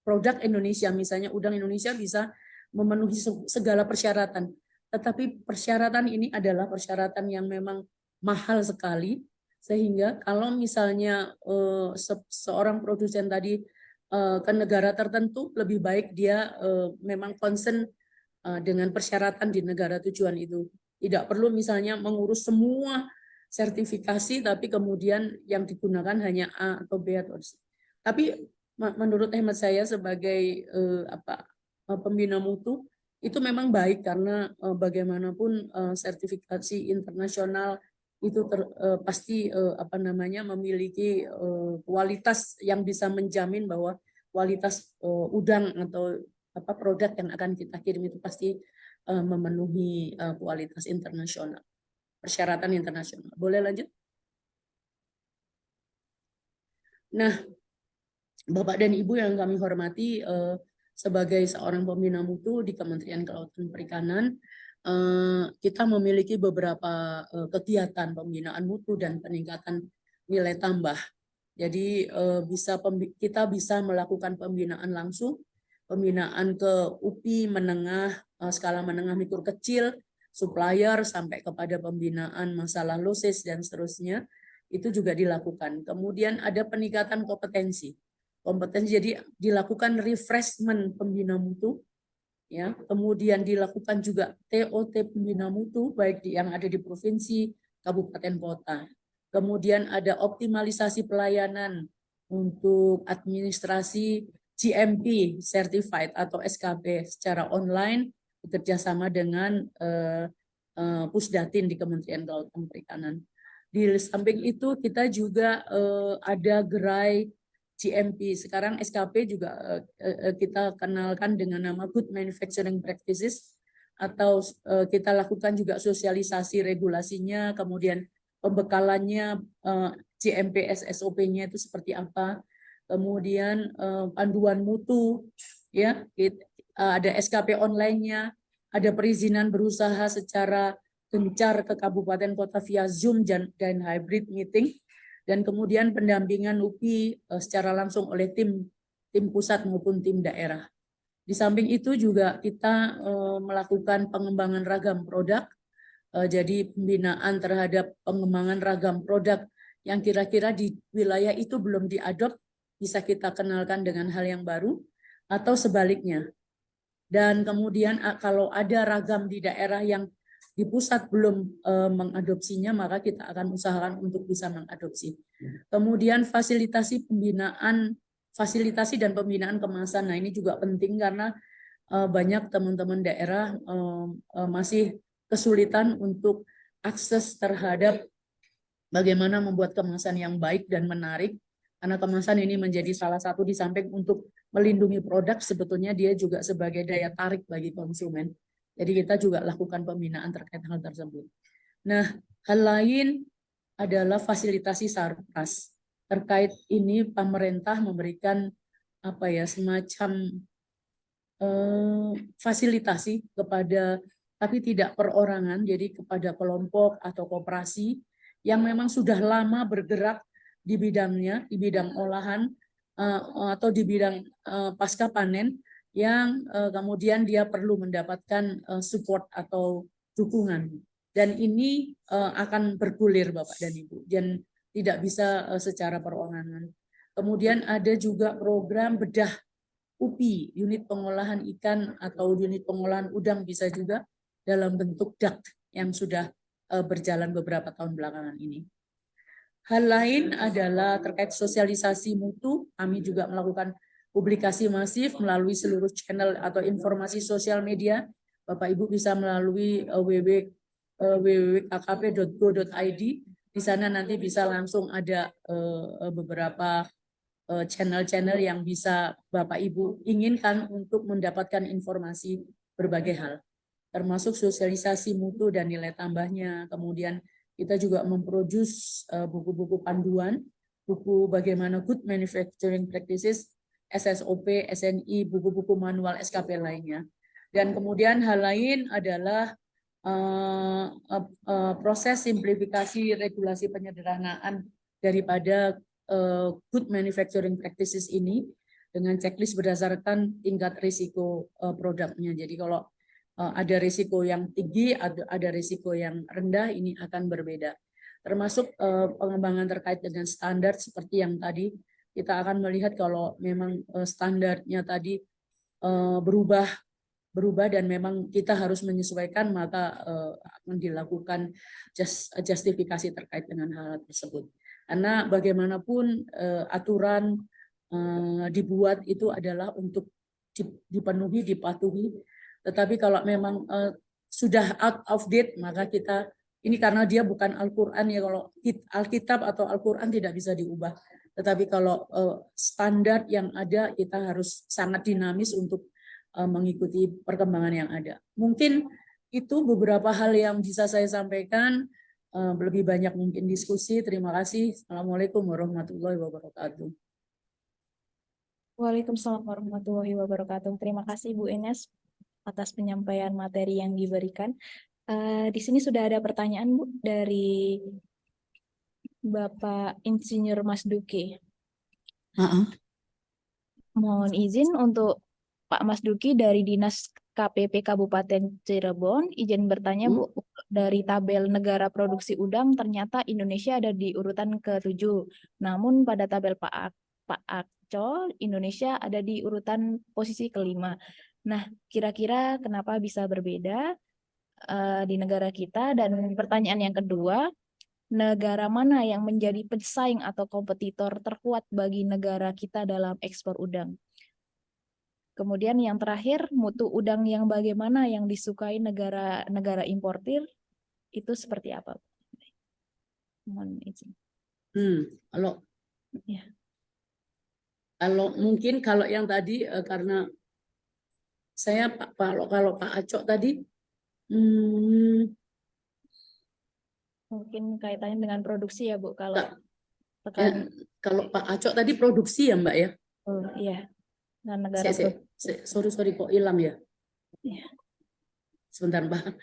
produk Indonesia, misalnya udang Indonesia bisa memenuhi segala persyaratan, tetapi persyaratan ini adalah persyaratan yang memang mahal sekali, sehingga kalau misalnya seorang produsen tadi ke negara tertentu, lebih baik dia memang concern dengan persyaratan di negara tujuan itu. Tidak perlu misalnya mengurus semua sertifikasi, tapi kemudian yang digunakan hanya A atau B atau C. Tapi menurut hemat saya sebagai pembina mutu, itu memang baik, karena bagaimanapun sertifikasi internasional itu pasti memiliki kualitas yang bisa menjamin bahwa kualitas udang atau produk yang akan kita kirim itu pasti memenuhi kualitas internasional, persyaratan internasional. Boleh lanjut? Nah, Bapak dan Ibu yang kami hormati, sebagai seorang pembina mutu di Kementerian Kelautan Perikanan, kita memiliki beberapa kegiatan pembinaan mutu dan peningkatan nilai tambah. Jadi kita bisa melakukan pembinaan langsung, pembinaan ke UPI menengah, skala menengah mikro kecil, supplier sampai kepada pembinaan masalah losis dan seterusnya, itu juga dilakukan. Kemudian ada peningkatan kompetensi. Jadi dilakukan refreshment pembina mutu, ya. Kemudian dilakukan juga TOT pembina mutu baik yang ada di provinsi, kabupaten, kota. Kemudian ada optimalisasi pelayanan untuk administrasi GMP certified atau SKP secara online bekerjasama dengan Pusdatin di Kementerian Kelautan Perikanan. Di samping itu kita juga ada gerai GMP. Sekarang SKP juga kita kenalkan dengan nama Good Manufacturing Practices, atau kita lakukan juga sosialisasi regulasinya, kemudian pembekalannya, GMP SOP-nya itu seperti apa, kemudian panduan mutu, ya, ada SKP online-nya, ada perizinan berusaha secara gencar ke kabupaten kota via Zoom dan hybrid meeting, dan kemudian pendampingan UPI secara langsung oleh tim pusat maupun tim daerah. Di samping itu juga kita melakukan pengembangan ragam produk, jadi pembinaan terhadap pengembangan ragam produk yang kira-kira di wilayah itu belum diadop, bisa kita kenalkan dengan hal yang baru, atau sebaliknya. Dan kemudian kalau ada ragam di daerah yang di pusat belum mengadopsinya, maka kita akan usahakan untuk bisa mengadopsi. Kemudian fasilitasi dan pembinaan kemasan. Nah, ini juga penting karena banyak teman-teman daerah masih kesulitan untuk akses terhadap bagaimana membuat kemasan yang baik dan menarik. Karena kemasan ini menjadi salah satu, di samping untuk melindungi produk, sebetulnya dia juga sebagai daya tarik bagi konsumen. Jadi kita juga lakukan pembinaan terkait hal tersebut. Nah, hal lain adalah fasilitasi sarpras. Terkait ini pemerintah memberikan semacam fasilitasi kepada, tapi tidak perorangan, jadi kepada kelompok atau koperasi yang memang sudah lama bergerak di bidangnya, di bidang olahan atau di bidang pasca panen, yang kemudian dia perlu mendapatkan support atau dukungan. Dan ini akan bergulir Bapak dan Ibu, dan tidak bisa secara perorangan. Kemudian ada juga program bedah UPI, unit pengolahan ikan atau unit pengolahan udang bisa juga, dalam bentuk DAK yang sudah berjalan beberapa tahun belakangan ini. Hal lain adalah terkait sosialisasi mutu. Kami juga melakukan publikasi masif melalui seluruh channel atau informasi sosial media. Bapak Ibu bisa melalui www.kkp.go.id. Di sana nanti bisa langsung ada beberapa channel-channel yang bisa Bapak Ibu inginkan untuk mendapatkan informasi berbagai hal, termasuk sosialisasi mutu dan nilai tambahnya. Kemudian kita juga memproduce buku-buku panduan, buku bagaimana good manufacturing practices, SSOP, SNI, buku-buku manual SKP lainnya. Dan kemudian hal lain adalah proses simplifikasi regulasi penyederhanaan daripada good manufacturing practices ini dengan checklist berdasarkan tingkat risiko produknya. Jadi kalau ada risiko yang tinggi, ada risiko yang rendah, ini akan berbeda. Termasuk pengembangan terkait dengan standar seperti yang tadi, kita akan melihat kalau memang standarnya tadi berubah dan memang kita harus menyesuaikan, maka akan dilakukan justifikasi terkait dengan hal tersebut. Karena bagaimanapun aturan dibuat itu adalah untuk dipenuhi, dipatuhi. Tetapi kalau memang sudah out of date, maka kita, ini karena dia bukan Al-Quran ya, kalau Alkitab atau Al-Quran tidak bisa diubah. Tetapi kalau standar yang ada, kita harus sangat dinamis untuk mengikuti perkembangan yang ada. Mungkin itu beberapa hal yang bisa saya sampaikan. lebih banyak mungkin diskusi. Terima kasih. Assalamualaikum warahmatullahi wabarakatuh. Waalaikumsalam warahmatullahi wabarakatuh. Terima kasih Bu Ines atas penyampaian materi yang diberikan. Di sini sudah ada pertanyaan Bu dari Bapak Insinyur Mas Duki. Mohon izin untuk Pak Mas Duki dari Dinas KPP Kabupaten Cirebon, izin bertanya Bu, dari tabel negara produksi udang ternyata Indonesia ada di urutan ke-7. Namun pada tabel Pak Aco, Indonesia ada di urutan posisi ke-5. Nah, kira-kira kenapa bisa berbeda di negara kita? Dan pertanyaan yang kedua, negara mana yang menjadi pesaing atau kompetitor terkuat bagi negara kita dalam ekspor udang? Kemudian yang terakhir, mutu udang yang bagaimana yang disukai negara importir itu seperti apa? Mohon izin. Kalau Ya. mungkin kalau yang tadi karena saya kalau Pak Acok tadi Mungkin kaitannya dengan produksi ya Bu, kalau ya, kalau Pak Acok tadi produksi ya Mbak ya? Oh iya, nah, negara Sorry kok hilang ya? Iya. Sebentar Pak.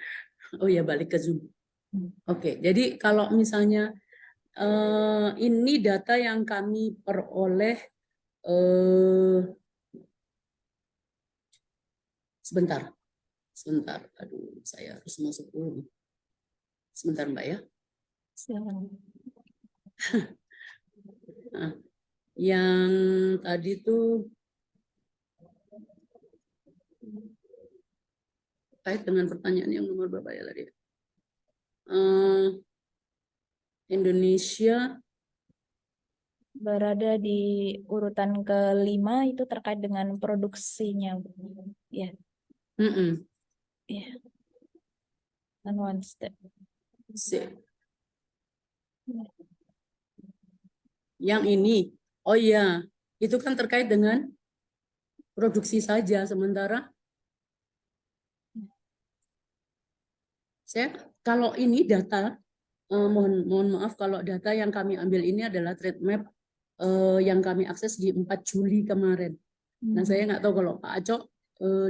Oh ya, balik ke Zoom. Oke, jadi kalau misalnya ini data yang kami peroleh sebentar. Aduh, saya harus masuk dulu. Sebentar Mbak ya. Nah, yang tadi tuh terkait dengan pertanyaan yang nomor berapa ya tadi? Indonesia berada di urutan ke-5 itu terkait dengan produksinya. Ya. Ya. And one step. Yang ini, oh iya, itu kan terkait dengan produksi saja. Sementara kalau ini data, mohon maaf kalau data yang kami ambil ini adalah trade map yang kami akses di 4 Juli kemarin. Nah, saya nggak tahu kalau Pak Acok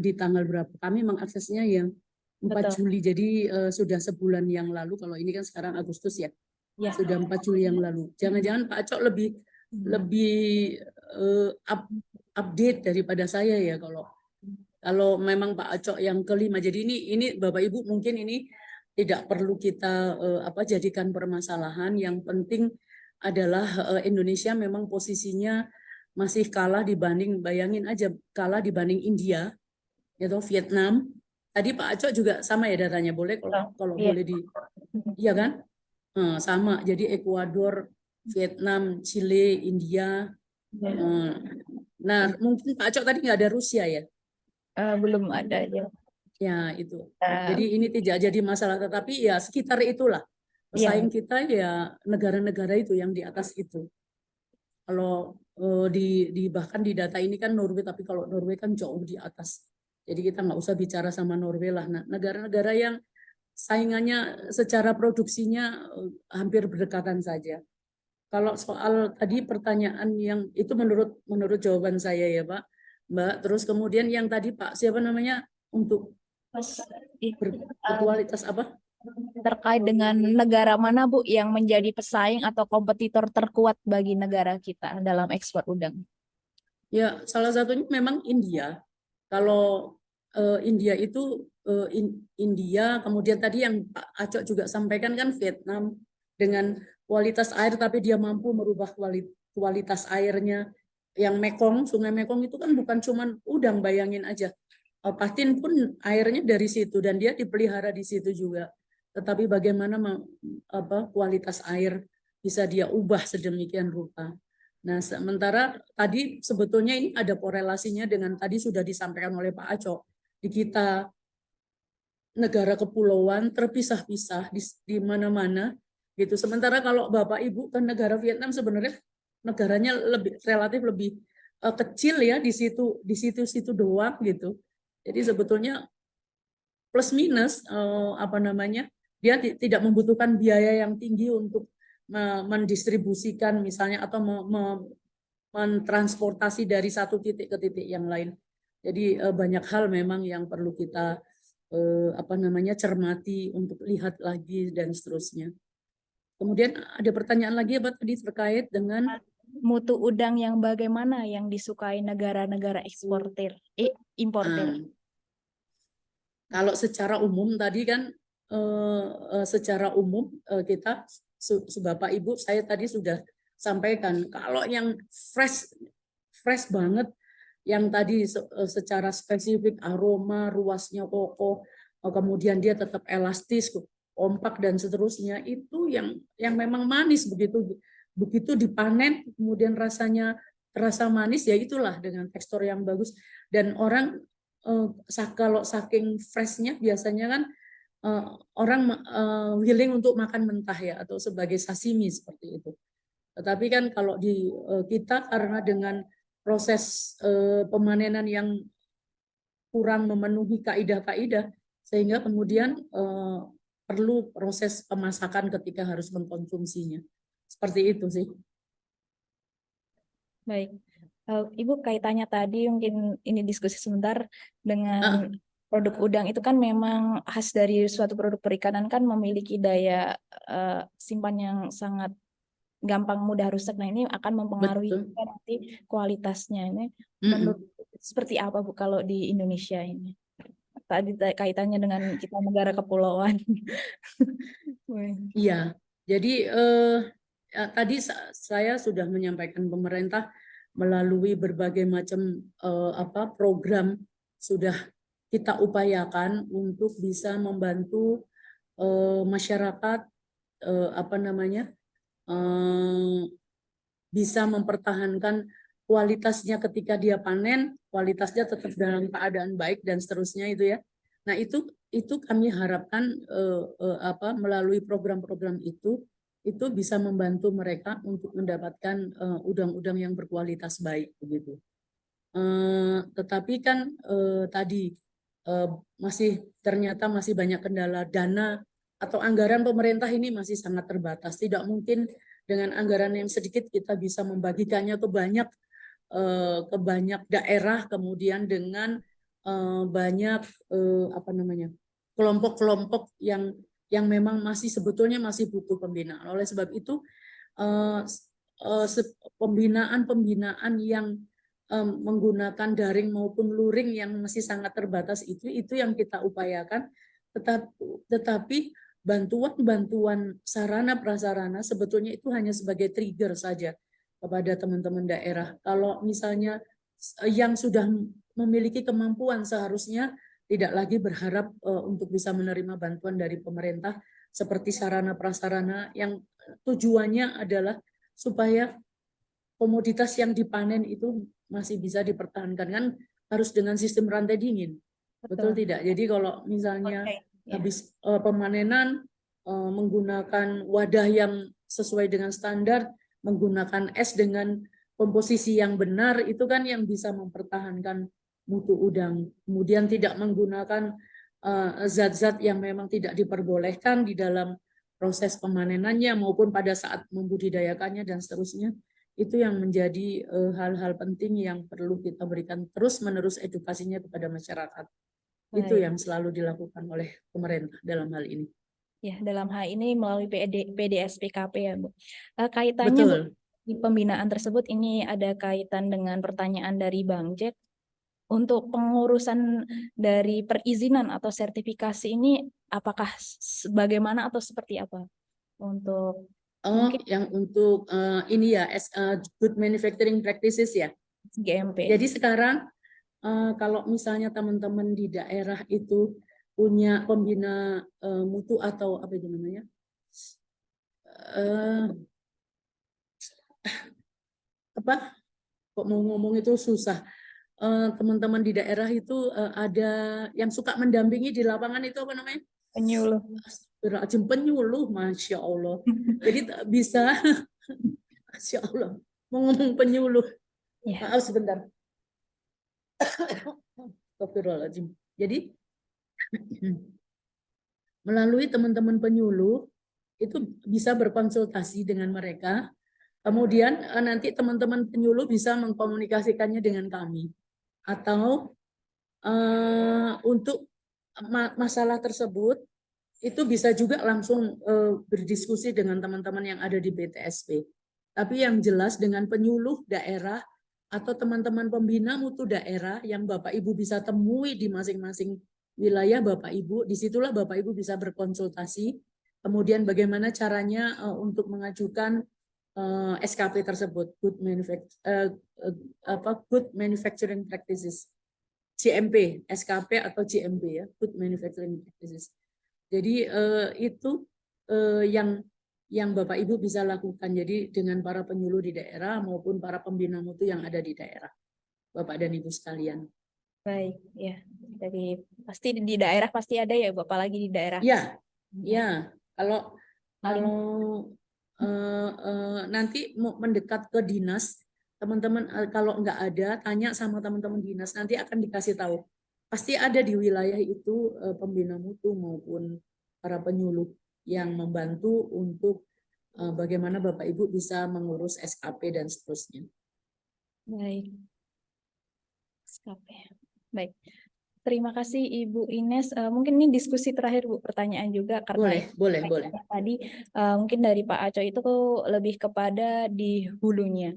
di tanggal berapa. Kami mengaksesnya yang 4 Juli, jadi sudah sebulan yang lalu. Kalau ini kan sekarang Agustus ya. Sudah 4 Juli yang lalu. Jangan-jangan Pak Acok lebih update daripada saya ya kalau memang Pak Acok yang ke-5. Jadi ini Bapak Ibu mungkin ini tidak perlu kita jadikan permasalahan. Yang penting adalah Indonesia memang posisinya masih kalah dibanding, bayangin aja, kalah dibanding India, yaitu Vietnam. Tadi Pak Acok juga sama ya datanya, boleh kalau boleh iya kan? Sama, jadi Ekuador, Vietnam, Chile, India. Nah, mungkin Pak Acok tadi nggak ada Rusia ya? Belum ada ya. Ya, itu. Jadi ini tidak jadi masalah, tetapi ya sekitar itulah. Pesaing kita ya negara-negara itu yang di atas itu. Kalau bahkan di data ini kan Norway, tapi kalau Norway kan jauh di atas. Jadi kita nggak usah bicara sama Norway lah. Nah, negara-negara yang saingannya secara produksinya hampir berdekatan saja. Kalau soal tadi pertanyaan yang itu menurut jawaban saya ya Pak, Mbak. Terus kemudian yang tadi Pak siapa namanya untuk berkualitas apa? Terkait dengan negara mana Bu yang menjadi pesaing atau kompetitor terkuat bagi negara kita dalam ekspor udang? Ya, salah satunya memang India. Kalau India itu India, kemudian tadi yang Pak Acok juga sampaikan kan Vietnam dengan kualitas air, tapi dia mampu merubah kualitas airnya. Yang Mekong, Sungai Mekong itu kan bukan cuma udang, bayangin aja. Patin pun airnya dari situ dan dia dipelihara di situ juga. Tetapi bagaimana kualitas air bisa dia ubah sedemikian rupa. Nah, sementara tadi sebetulnya ini ada korelasinya dengan tadi sudah disampaikan oleh Pak Acok. Di kita negara kepulauan terpisah-pisah di mana-mana gitu. Sementara kalau Bapak Ibu kan negara Vietnam sebenarnya negaranya relatif lebih kecil ya di situ doang gitu. Jadi sebetulnya plus minus dia tidak membutuhkan biaya yang tinggi untuk mendistribusikan misalnya atau mentransportasi dari satu titik ke titik yang lain. Jadi banyak hal memang yang perlu kita cermati untuk lihat lagi dan seterusnya. Kemudian ada pertanyaan lagi apa tadi terkait dengan mutu udang yang bagaimana yang disukai negara-negara importer. Kalau secara umum tadi kan secara umum kita Bapak Ibu saya tadi sudah sampaikan kalau yang fresh banget yang tadi secara spesifik aroma, ruasnya kokoh, kemudian dia tetap elastis, kompak dan seterusnya itu yang memang manis begitu dipanen kemudian rasanya terasa manis ya itulah dengan tekstur yang bagus dan orang kalau saking freshnya biasanya kan orang willing untuk makan mentah ya atau sebagai sashimi seperti itu. Tetapi kan kalau di kita karena dengan proses pemanenan yang kurang memenuhi kaidah-kaidah sehingga kemudian perlu proses pemasakan ketika harus mengkonsumsinya. Seperti itu sih. Baik. Ibu kaitannya tadi mungkin ini diskusi sebentar dengan produk udang itu kan memang khas dari suatu produk perikanan kan memiliki daya simpan yang sangat gampang mudah rusak. Nah ini akan mempengaruhi juga nanti kualitasnya. Ini menurut seperti apa Bu kalau di Indonesia ini? Tadi kaitannya dengan kita negara kepulauan. Iya, jadi tadi saya sudah menyampaikan pemerintah melalui berbagai macam program sudah kita upayakan untuk bisa membantu masyarakat bisa mempertahankan kualitasnya ketika dia panen, kualitasnya tetap dalam keadaan baik dan seterusnya itu ya. Nah itu kami harapkan melalui program-program itu bisa membantu mereka untuk mendapatkan udang-udang yang berkualitas baik begitu. Tetapi kan tadi ternyata masih banyak kendala dana atau anggaran pemerintah ini masih sangat terbatas. Tidak mungkin dengan anggaran yang sedikit kita bisa membagikannya ke banyak daerah, kemudian dengan banyak kelompok-kelompok yang memang sebetulnya masih butuh pembinaan. Oleh sebab itu pembinaan yang menggunakan daring maupun luring yang masih sangat terbatas itu yang kita upayakan. Tetapi bantuan sarana prasarana sebetulnya itu hanya sebagai trigger saja kepada teman-teman daerah. Kalau misalnya yang sudah memiliki kemampuan seharusnya tidak lagi berharap untuk bisa menerima bantuan dari pemerintah seperti sarana prasarana yang tujuannya adalah supaya komoditas yang dipanen itu masih bisa dipertahankan kan harus dengan sistem rantai dingin. Betul tidak? Jadi kalau misalnya habis pemanenan menggunakan wadah yang sesuai dengan standar, menggunakan es dengan komposisi yang benar, itu kan yang bisa mempertahankan mutu udang. Kemudian tidak menggunakan zat-zat yang memang tidak diperbolehkan di dalam proses pemanenannya maupun pada saat membudidayakannya dan seterusnya. Itu yang menjadi hal-hal penting yang perlu kita berikan terus-menerus edukasinya kepada masyarakat. Itu yang selalu dilakukan oleh pemerintah dalam hal ini. Ya, dalam hal ini melalui PDS-PKP ya, Bu. Kaitannya Bu, di pembinaan tersebut ini ada kaitan dengan pertanyaan dari Bang Jack. Untuk pengurusan dari perizinan atau sertifikasi ini apakah bagaimana atau seperti apa? Untuk yang untuk ini ya, good manufacturing practices ya. GMP. Jadi sekarang kalau misalnya teman-teman di daerah itu punya pembina mutu atau apa itu namanya? Kok mau ngomong itu susah. Teman-teman di daerah itu ada yang suka mendampingi di lapangan itu apa namanya? Penyuluh. Penyuluh, Masya Allah. Jadi bisa, Masya Allah, mau ngomong penyuluh. Maaf sebentar. Astagfirullahaladzim. Jadi melalui teman-teman penyuluh itu bisa berkonsultasi dengan mereka. Kemudian nanti teman-teman penyuluh bisa mengkomunikasikannya dengan kami. Atau untuk masalah tersebut itu bisa juga langsung berdiskusi dengan teman-teman yang ada di BTSP. Tapi yang jelas dengan penyuluh daerah atau teman-teman pembina mutu daerah yang Bapak Ibu bisa temui di masing-masing wilayah Bapak Ibu, disitulah Bapak Ibu bisa berkonsultasi. Kemudian bagaimana caranya untuk mengajukan SKP tersebut, Good Manufacturing Practices, GMP, SKP atau GMP ya, Good Manufacturing Practices. Jadi itu yang Bapak Ibu bisa lakukan. Jadi dengan para penyuluh di daerah maupun para pembina mutu yang ada di daerah, Bapak dan Ibu sekalian. Baik, ya. Jadi pasti di daerah pasti ada ya, Bapak lagi di daerah. Ya, ya. Kalau nanti mau mendekat ke dinas, teman-teman kalau nggak ada, tanya sama teman-teman dinas, nanti akan dikasih tahu. Pasti ada di wilayah itu pembina mutu maupun para penyuluh yang membantu untuk bagaimana Bapak Ibu bisa mengurus SKP dan seterusnya. Baik. SKP. Baik. Terima kasih Ibu Ines. Mungkin ini diskusi terakhir Bu, pertanyaan juga karena Boleh. tadi mungkin dari Pak Aco itu lebih kepada di hulunya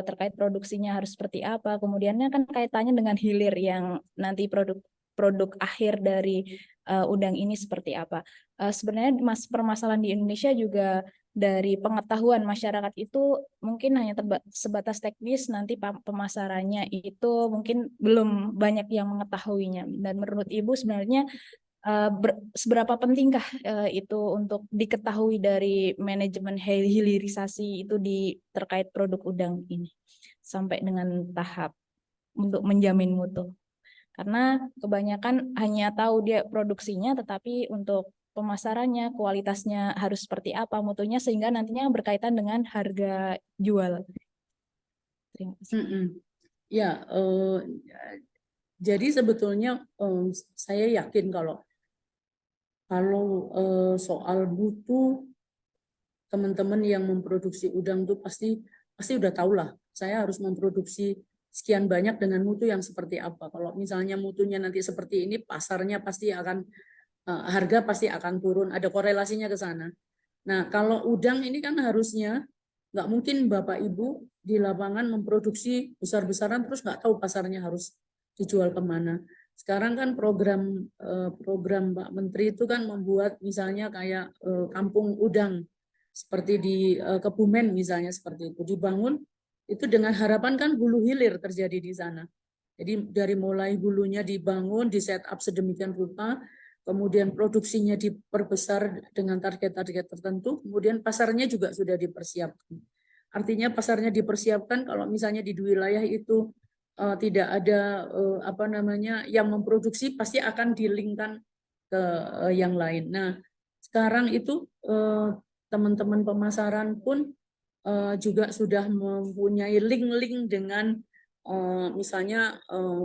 terkait produksinya harus seperti apa. Kemudiannya kan kaitannya dengan hilir yang nanti produk akhir dari udang ini seperti apa. Sebenarnya permasalahan di Indonesia juga dari pengetahuan masyarakat itu mungkin hanya sebatas teknis, nanti pemasarannya itu mungkin belum banyak yang mengetahuinya. Dan menurut Ibu sebenarnya seberapa pentingkah itu untuk diketahui dari manajemen hilirisasi itu terkait produk udang ini sampai dengan tahap untuk menjamin mutu? Karena kebanyakan hanya tahu dia produksinya, tetapi untuk pemasarannya, kualitasnya harus seperti apa, mutunya, sehingga nantinya berkaitan dengan harga jual. Terima kasih. Ya, jadi sebetulnya saya yakin kalau soal mutu, teman-teman yang memproduksi udang itu pasti udah tahu lah. Saya harus memproduksi sekian banyak dengan mutu yang seperti apa. Kalau misalnya mutunya nanti seperti ini, pasarnya pasti akan harga pasti akan turun. Ada korelasinya ke sana. Nah, kalau udang ini kan harusnya nggak mungkin Bapak Ibu di lapangan memproduksi besar-besaran terus nggak tahu pasarnya harus dijual kemana. Sekarang kan program Pak Menteri itu kan membuat misalnya kayak kampung udang seperti di Kebumen misalnya seperti itu dibangun itu dengan harapan kan hulu hilir terjadi di sana. Jadi dari mulai hulunya dibangun, di set up sedemikian rupa, kemudian produksinya diperbesar dengan target-target tertentu, kemudian pasarnya juga sudah dipersiapkan. Artinya pasarnya dipersiapkan kalau misalnya di wilayah itu tidak ada yang memproduksi, pasti akan dilingkan ke yang lain. Nah, sekarang itu teman-teman pemasaran pun juga sudah mempunyai link-link dengan misalnya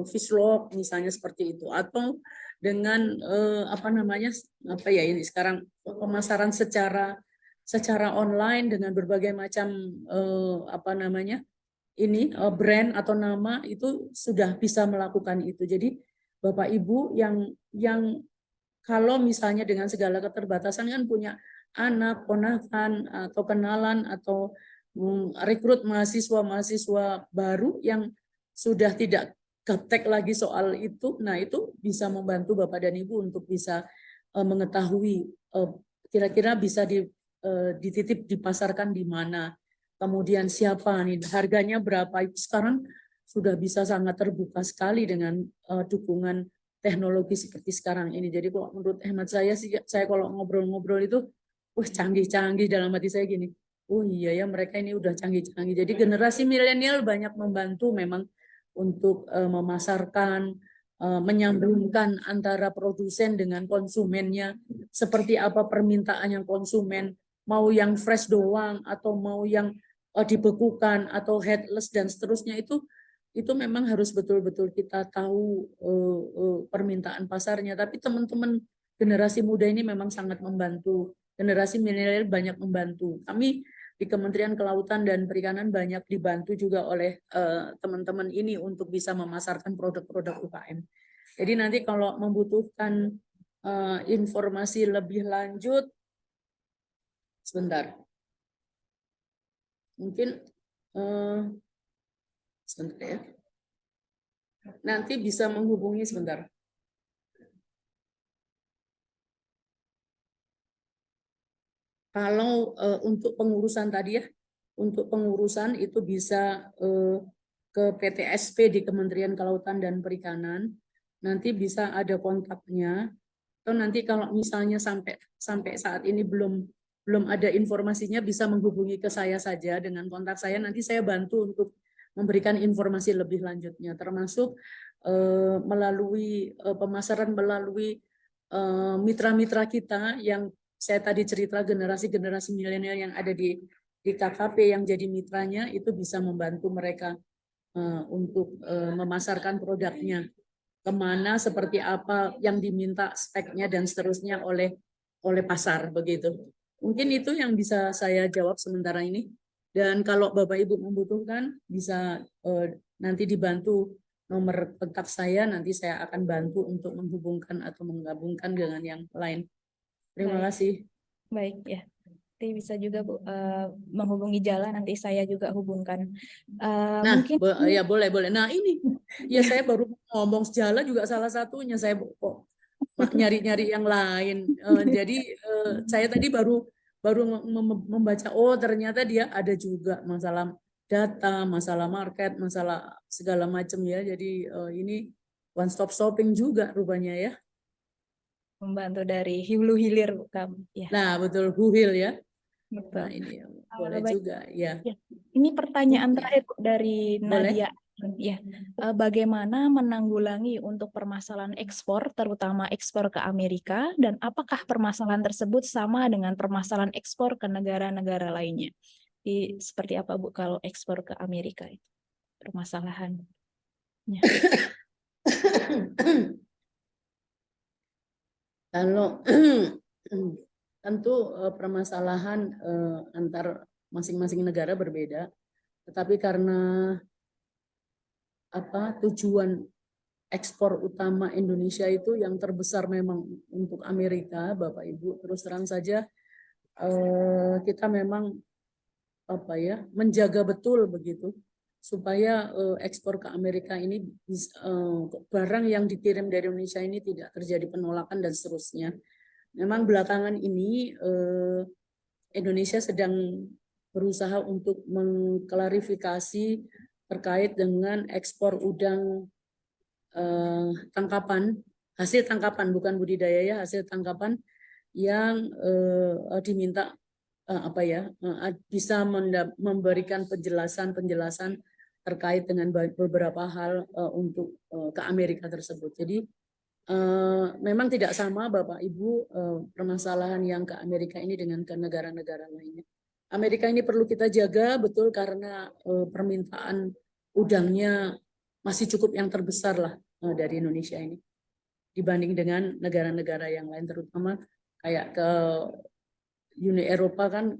Fishlock misalnya seperti itu, atau dengan ini sekarang pemasaran secara online dengan berbagai macam brand atau nama itu sudah bisa melakukan itu. Jadi Bapak Ibu yang kalau misalnya dengan segala keterbatasan kan punya anak, ponakan atau kenalan atau rekrut mahasiswa baru yang sudah tidak gaptek lagi soal itu, nah itu bisa membantu Bapak dan Ibu untuk bisa mengetahui kira-kira bisa dititip dipasarkan di mana, kemudian siapa nih, harganya berapa. Sekarang sudah bisa sangat terbuka sekali dengan dukungan teknologi seperti sekarang ini. Jadi kalau menurut hemat saya sih, saya kalau ngobrol-ngobrol itu, canggih-canggih dalam hati saya gini. Oh iya ya, mereka ini udah canggih-canggih. Jadi generasi milenial banyak membantu memang untuk memasarkan, menyambungkan antara produsen dengan konsumennya, seperti apa permintaan yang konsumen, mau yang fresh doang atau mau yang dibekukan atau headless dan seterusnya, itu memang harus betul-betul kita tahu permintaan pasarnya. Tapi teman-teman generasi muda ini memang sangat membantu. Generasi milenial banyak membantu. Kami di Kementerian Kelautan dan Perikanan banyak dibantu juga oleh teman-teman ini untuk bisa memasarkan produk-produk UKM. Jadi nanti kalau membutuhkan informasi lebih lanjut, sebentar. Mungkin sebentar ya. Nanti bisa menghubungi sebentar. Kalau untuk pengurusan tadi ya, untuk pengurusan itu bisa ke PTSP di Kementerian Kelautan dan Perikanan. Nanti bisa ada kontaknya. Atau nanti kalau misalnya sampai saat ini belum ada informasinya, bisa menghubungi ke saya saja dengan kontak saya. Nanti saya bantu untuk memberikan informasi lebih lanjutnya, termasuk melalui pemasaran melalui mitra-mitra kita yang saya tadi cerita, generasi-generasi milenial yang ada di KKP yang jadi mitranya, itu bisa membantu mereka untuk memasarkan produknya kemana, seperti apa yang diminta speknya dan seterusnya oleh pasar begitu. Mungkin itu yang bisa saya jawab sementara ini. Dan kalau Bapak Ibu membutuhkan, bisa nanti dibantu nomor kontak saya, nanti saya akan bantu untuk menghubungkan atau menggabungkan dengan yang lain. Terima Baik. kasih. Baik ya. Nanti bisa juga Bu menghubungi Jala, nanti saya juga hubungkan. Nah, Mungkin ya boleh. Nah ini, ya saya baru ngomong Jala juga salah satunya. Saya kok nyari-nyari yang lain. Jadi saya tadi baru membaca, oh ternyata dia ada juga masalah data, masalah market, masalah segala macam ya. Jadi ini one stop shopping juga rupanya ya. membantu dari hulu hilir Bu kamu. Ya, Nah betul, Buhil ya. betul. Nah ini boleh Baik. juga ya. Ya. Ini pertanyaan Oke. terakhir Bu, dari Boleh. Nadia. Ya, bagaimana menanggulangi untuk permasalahan ekspor, terutama ekspor ke Amerika, dan apakah permasalahan tersebut sama dengan permasalahan ekspor ke negara-negara lainnya? Seperti apa Bu kalau ekspor ke Amerika itu permasalahannya? Kalau tentu permasalahan antar masing-masing negara berbeda, tetapi karena tujuan ekspor utama Indonesia itu yang terbesar memang untuk Amerika, Bapak Ibu, terus terang saja kita memang menjaga betul begitu supaya ekspor ke Amerika ini barang yang dikirim dari Indonesia ini tidak terjadi penolakan dan seterusnya. Memang belakangan ini Indonesia sedang berusaha untuk mengklarifikasi terkait dengan ekspor udang tangkapan, hasil tangkapan bukan budidaya ya, hasil tangkapan yang diminta bisa memberikan penjelasan terkait dengan beberapa hal untuk ke Amerika tersebut. Jadi memang tidak sama Bapak Ibu permasalahan yang ke Amerika ini dengan ke negara-negara lainnya. Amerika ini perlu kita jaga betul karena permintaan udangnya masih cukup yang terbesar lah dari Indonesia ini dibanding dengan negara-negara yang lain, terutama kayak ke Uni Eropa kan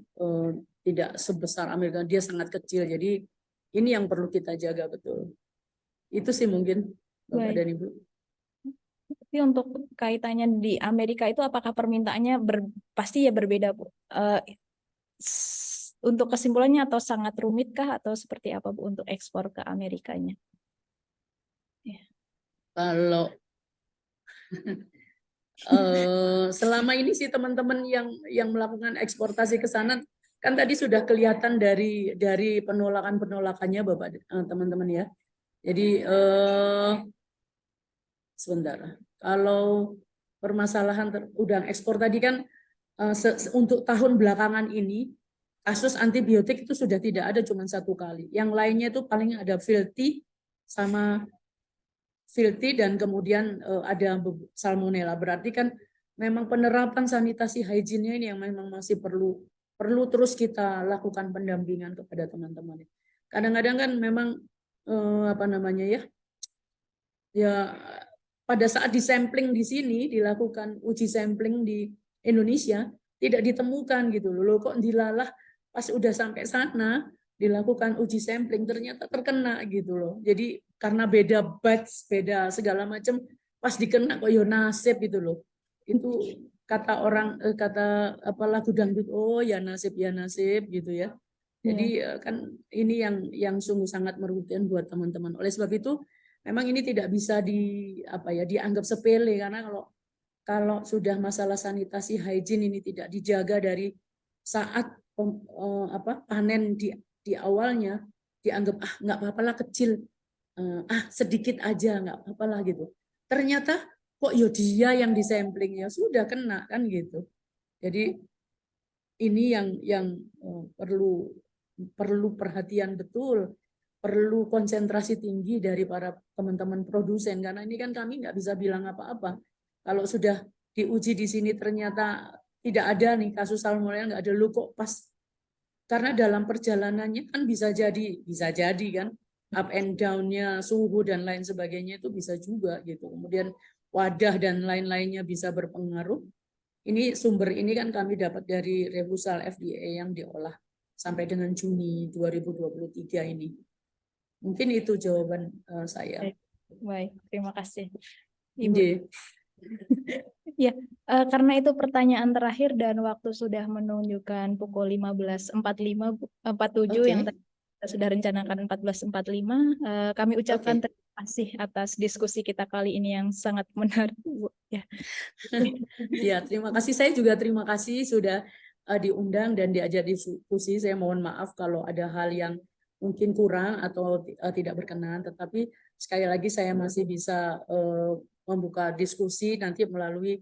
tidak sebesar Amerika, dia sangat kecil. Jadi ini yang perlu kita jaga betul. Itu sih mungkin Bapak Baik. dan Ibu. Tapi untuk kaitannya di Amerika itu apakah permintaannya pasti ya berbeda Bu? Untuk kesimpulannya atau sangat rumit kah atau seperti apa Bu untuk ekspor ke Amerikanya? Ya. Kalau selama ini sih teman-teman yang melakukan eksportasi ke sana kan tadi sudah kelihatan dari penolakannya Bapak teman-teman ya. Jadi sebentar. Kalau permasalahan udang ekspor tadi kan untuk tahun belakangan ini kasus antibiotik itu sudah tidak ada, cuma 1 kali. Yang lainnya itu paling ada filti dan kemudian ada salmonella. Berarti kan memang penerapan sanitasi hygiene-nya ini yang memang masih perlu terus kita lakukan pendampingan kepada teman-teman. Kadang-kadang kan memang ya pada saat disampling di sini, dilakukan uji sampling di Indonesia, tidak ditemukan gitu loh. Loh kok dilalah pas udah sampai sana, dilakukan uji sampling, ternyata terkena gitu loh. Jadi karena beda batch, beda segala macam, pas dikena kok yo nasib gitu loh. Itu kata orang, kata apa lagu dangdut, oh ya nasib gitu ya. Jadi kan ini yang sungguh sangat merugikan buat teman-teman. Oleh sebab itu memang ini tidak bisa dianggap sepele, karena kalau sudah masalah sanitasi hygiene ini tidak dijaga dari saat panen di awalnya, dianggap nggak apa-apa lah kecil, sedikit aja nggak apa-apa lah gitu. Ternyata kok yo dia yang disampling ya sudah kena kan gitu. Jadi ini yang perlu perhatian betul, perlu konsentrasi tinggi dari para teman-teman produsen, karena ini kan kami nggak bisa bilang apa-apa. Kalau sudah diuji di sini ternyata tidak ada nih kasus salmonella, nggak ada, lu kok pas, karena dalam perjalanannya kan bisa jadi kan up and down-nya suhu dan lain sebagainya itu bisa juga gitu. Kemudian wadah dan lain-lainnya bisa berpengaruh. Ini sumber ini kan kami dapat dari Revusal FDA yang diolah sampai dengan Juni 2023 ini. Mungkin itu jawaban saya. Baik, terima kasih. Ibu. Inde. Ya, karena itu pertanyaan terakhir dan waktu sudah menunjukkan pukul 15.47 yang tadi kita sudah rencanakan 14.45. Kami ucapkan terima kasih atas diskusi kita kali ini yang sangat menarik, Bu. Ya. Ya, terima kasih. Saya juga terima kasih sudah diundang dan diajak diskusi. Saya mohon maaf kalau ada hal yang mungkin kurang atau tidak berkenan, tetapi sekali lagi saya masih bisa membuka diskusi nanti melalui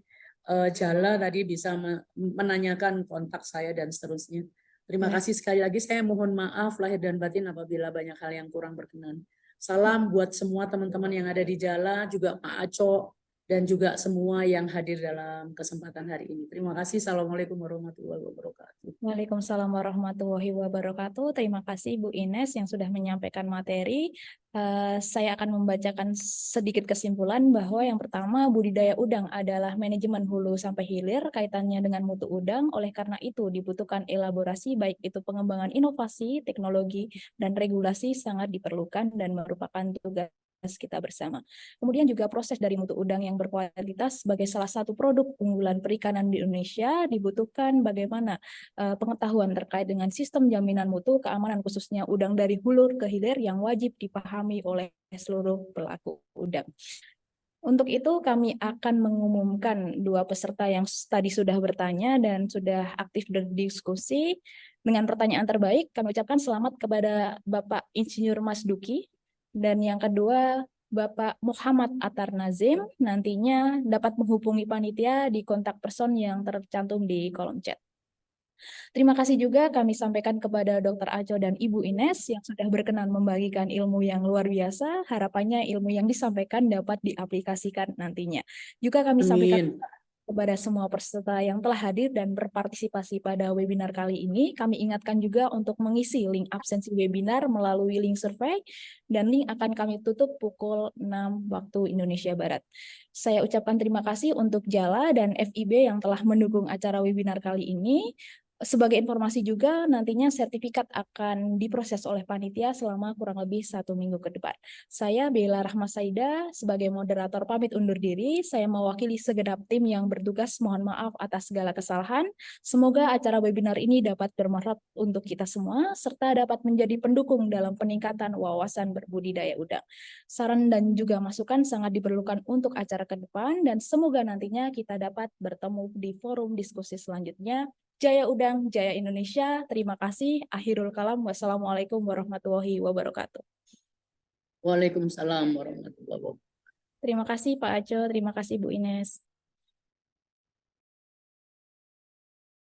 Jala tadi bisa menanyakan kontak saya dan seterusnya. Terima kasih sekali lagi. Saya mohon maaf lahir dan batin apabila banyak hal yang kurang berkenan. Salam buat semua teman-teman yang ada di Jala, juga Pak Aco, dan juga semua yang hadir dalam kesempatan hari ini. Terima kasih. Assalamualaikum warahmatullahi wabarakatuh. Waalaikumsalam warahmatullahi wabarakatuh. Terima kasih Bu Ines yang sudah menyampaikan materi. Saya akan membacakan sedikit kesimpulan bahwa yang pertama, budidaya udang adalah manajemen hulu sampai hilir kaitannya dengan mutu udang. Oleh karena itu dibutuhkan elaborasi, baik itu pengembangan inovasi, teknologi, dan regulasi sangat diperlukan dan merupakan tugas kita bersama. Kemudian juga proses dari mutu udang yang berkualitas sebagai salah satu produk unggulan perikanan di Indonesia dibutuhkan bagaimana pengetahuan terkait dengan sistem jaminan mutu keamanan khususnya udang dari hulu ke hilir yang wajib dipahami oleh seluruh pelaku udang. Untuk itu kami akan mengumumkan dua peserta yang tadi sudah bertanya dan sudah aktif berdiskusi. Dengan pertanyaan terbaik kami ucapkan selamat kepada Bapak Insinyur Mas Duki. Dan yang kedua, Bapak Muhammad Atar Nazim nantinya dapat menghubungi panitia di kontak person yang tercantum di kolom chat. Terima kasih juga kami sampaikan kepada Dr. Aco dan Ibu Ines yang sudah berkenan membagikan ilmu yang luar biasa. Harapannya ilmu yang disampaikan dapat diaplikasikan nantinya. Juga kami sampaikan kepada semua peserta yang telah hadir dan berpartisipasi pada webinar kali ini. Kami ingatkan juga untuk mengisi link absensi webinar melalui link survei, dan link akan kami tutup pukul 6 waktu Indonesia Barat. Saya ucapkan terima kasih untuk Jala dan FIB yang telah mendukung acara webinar kali ini. Sebagai informasi juga, nantinya sertifikat akan diproses oleh panitia selama kurang lebih 1 minggu ke depan. Saya Bella Rahmasaida sebagai moderator pamit undur diri. Saya mewakili segenap tim yang bertugas. Mohon maaf atas segala kesalahan. Semoga acara webinar ini dapat bermanfaat untuk kita semua, serta dapat menjadi pendukung dalam peningkatan wawasan berbudidaya udang. Saran dan juga masukan sangat diperlukan untuk acara ke depan, dan semoga nantinya kita dapat bertemu di forum diskusi selanjutnya. Jaya Udang, Jaya Indonesia. Terima kasih. Akhirul kalam. Wassalamualaikum warahmatullahi wabarakatuh. Waalaikumsalam warahmatullahi wabarakatuh. Terima kasih Pak Aco, terima kasih Bu Ines.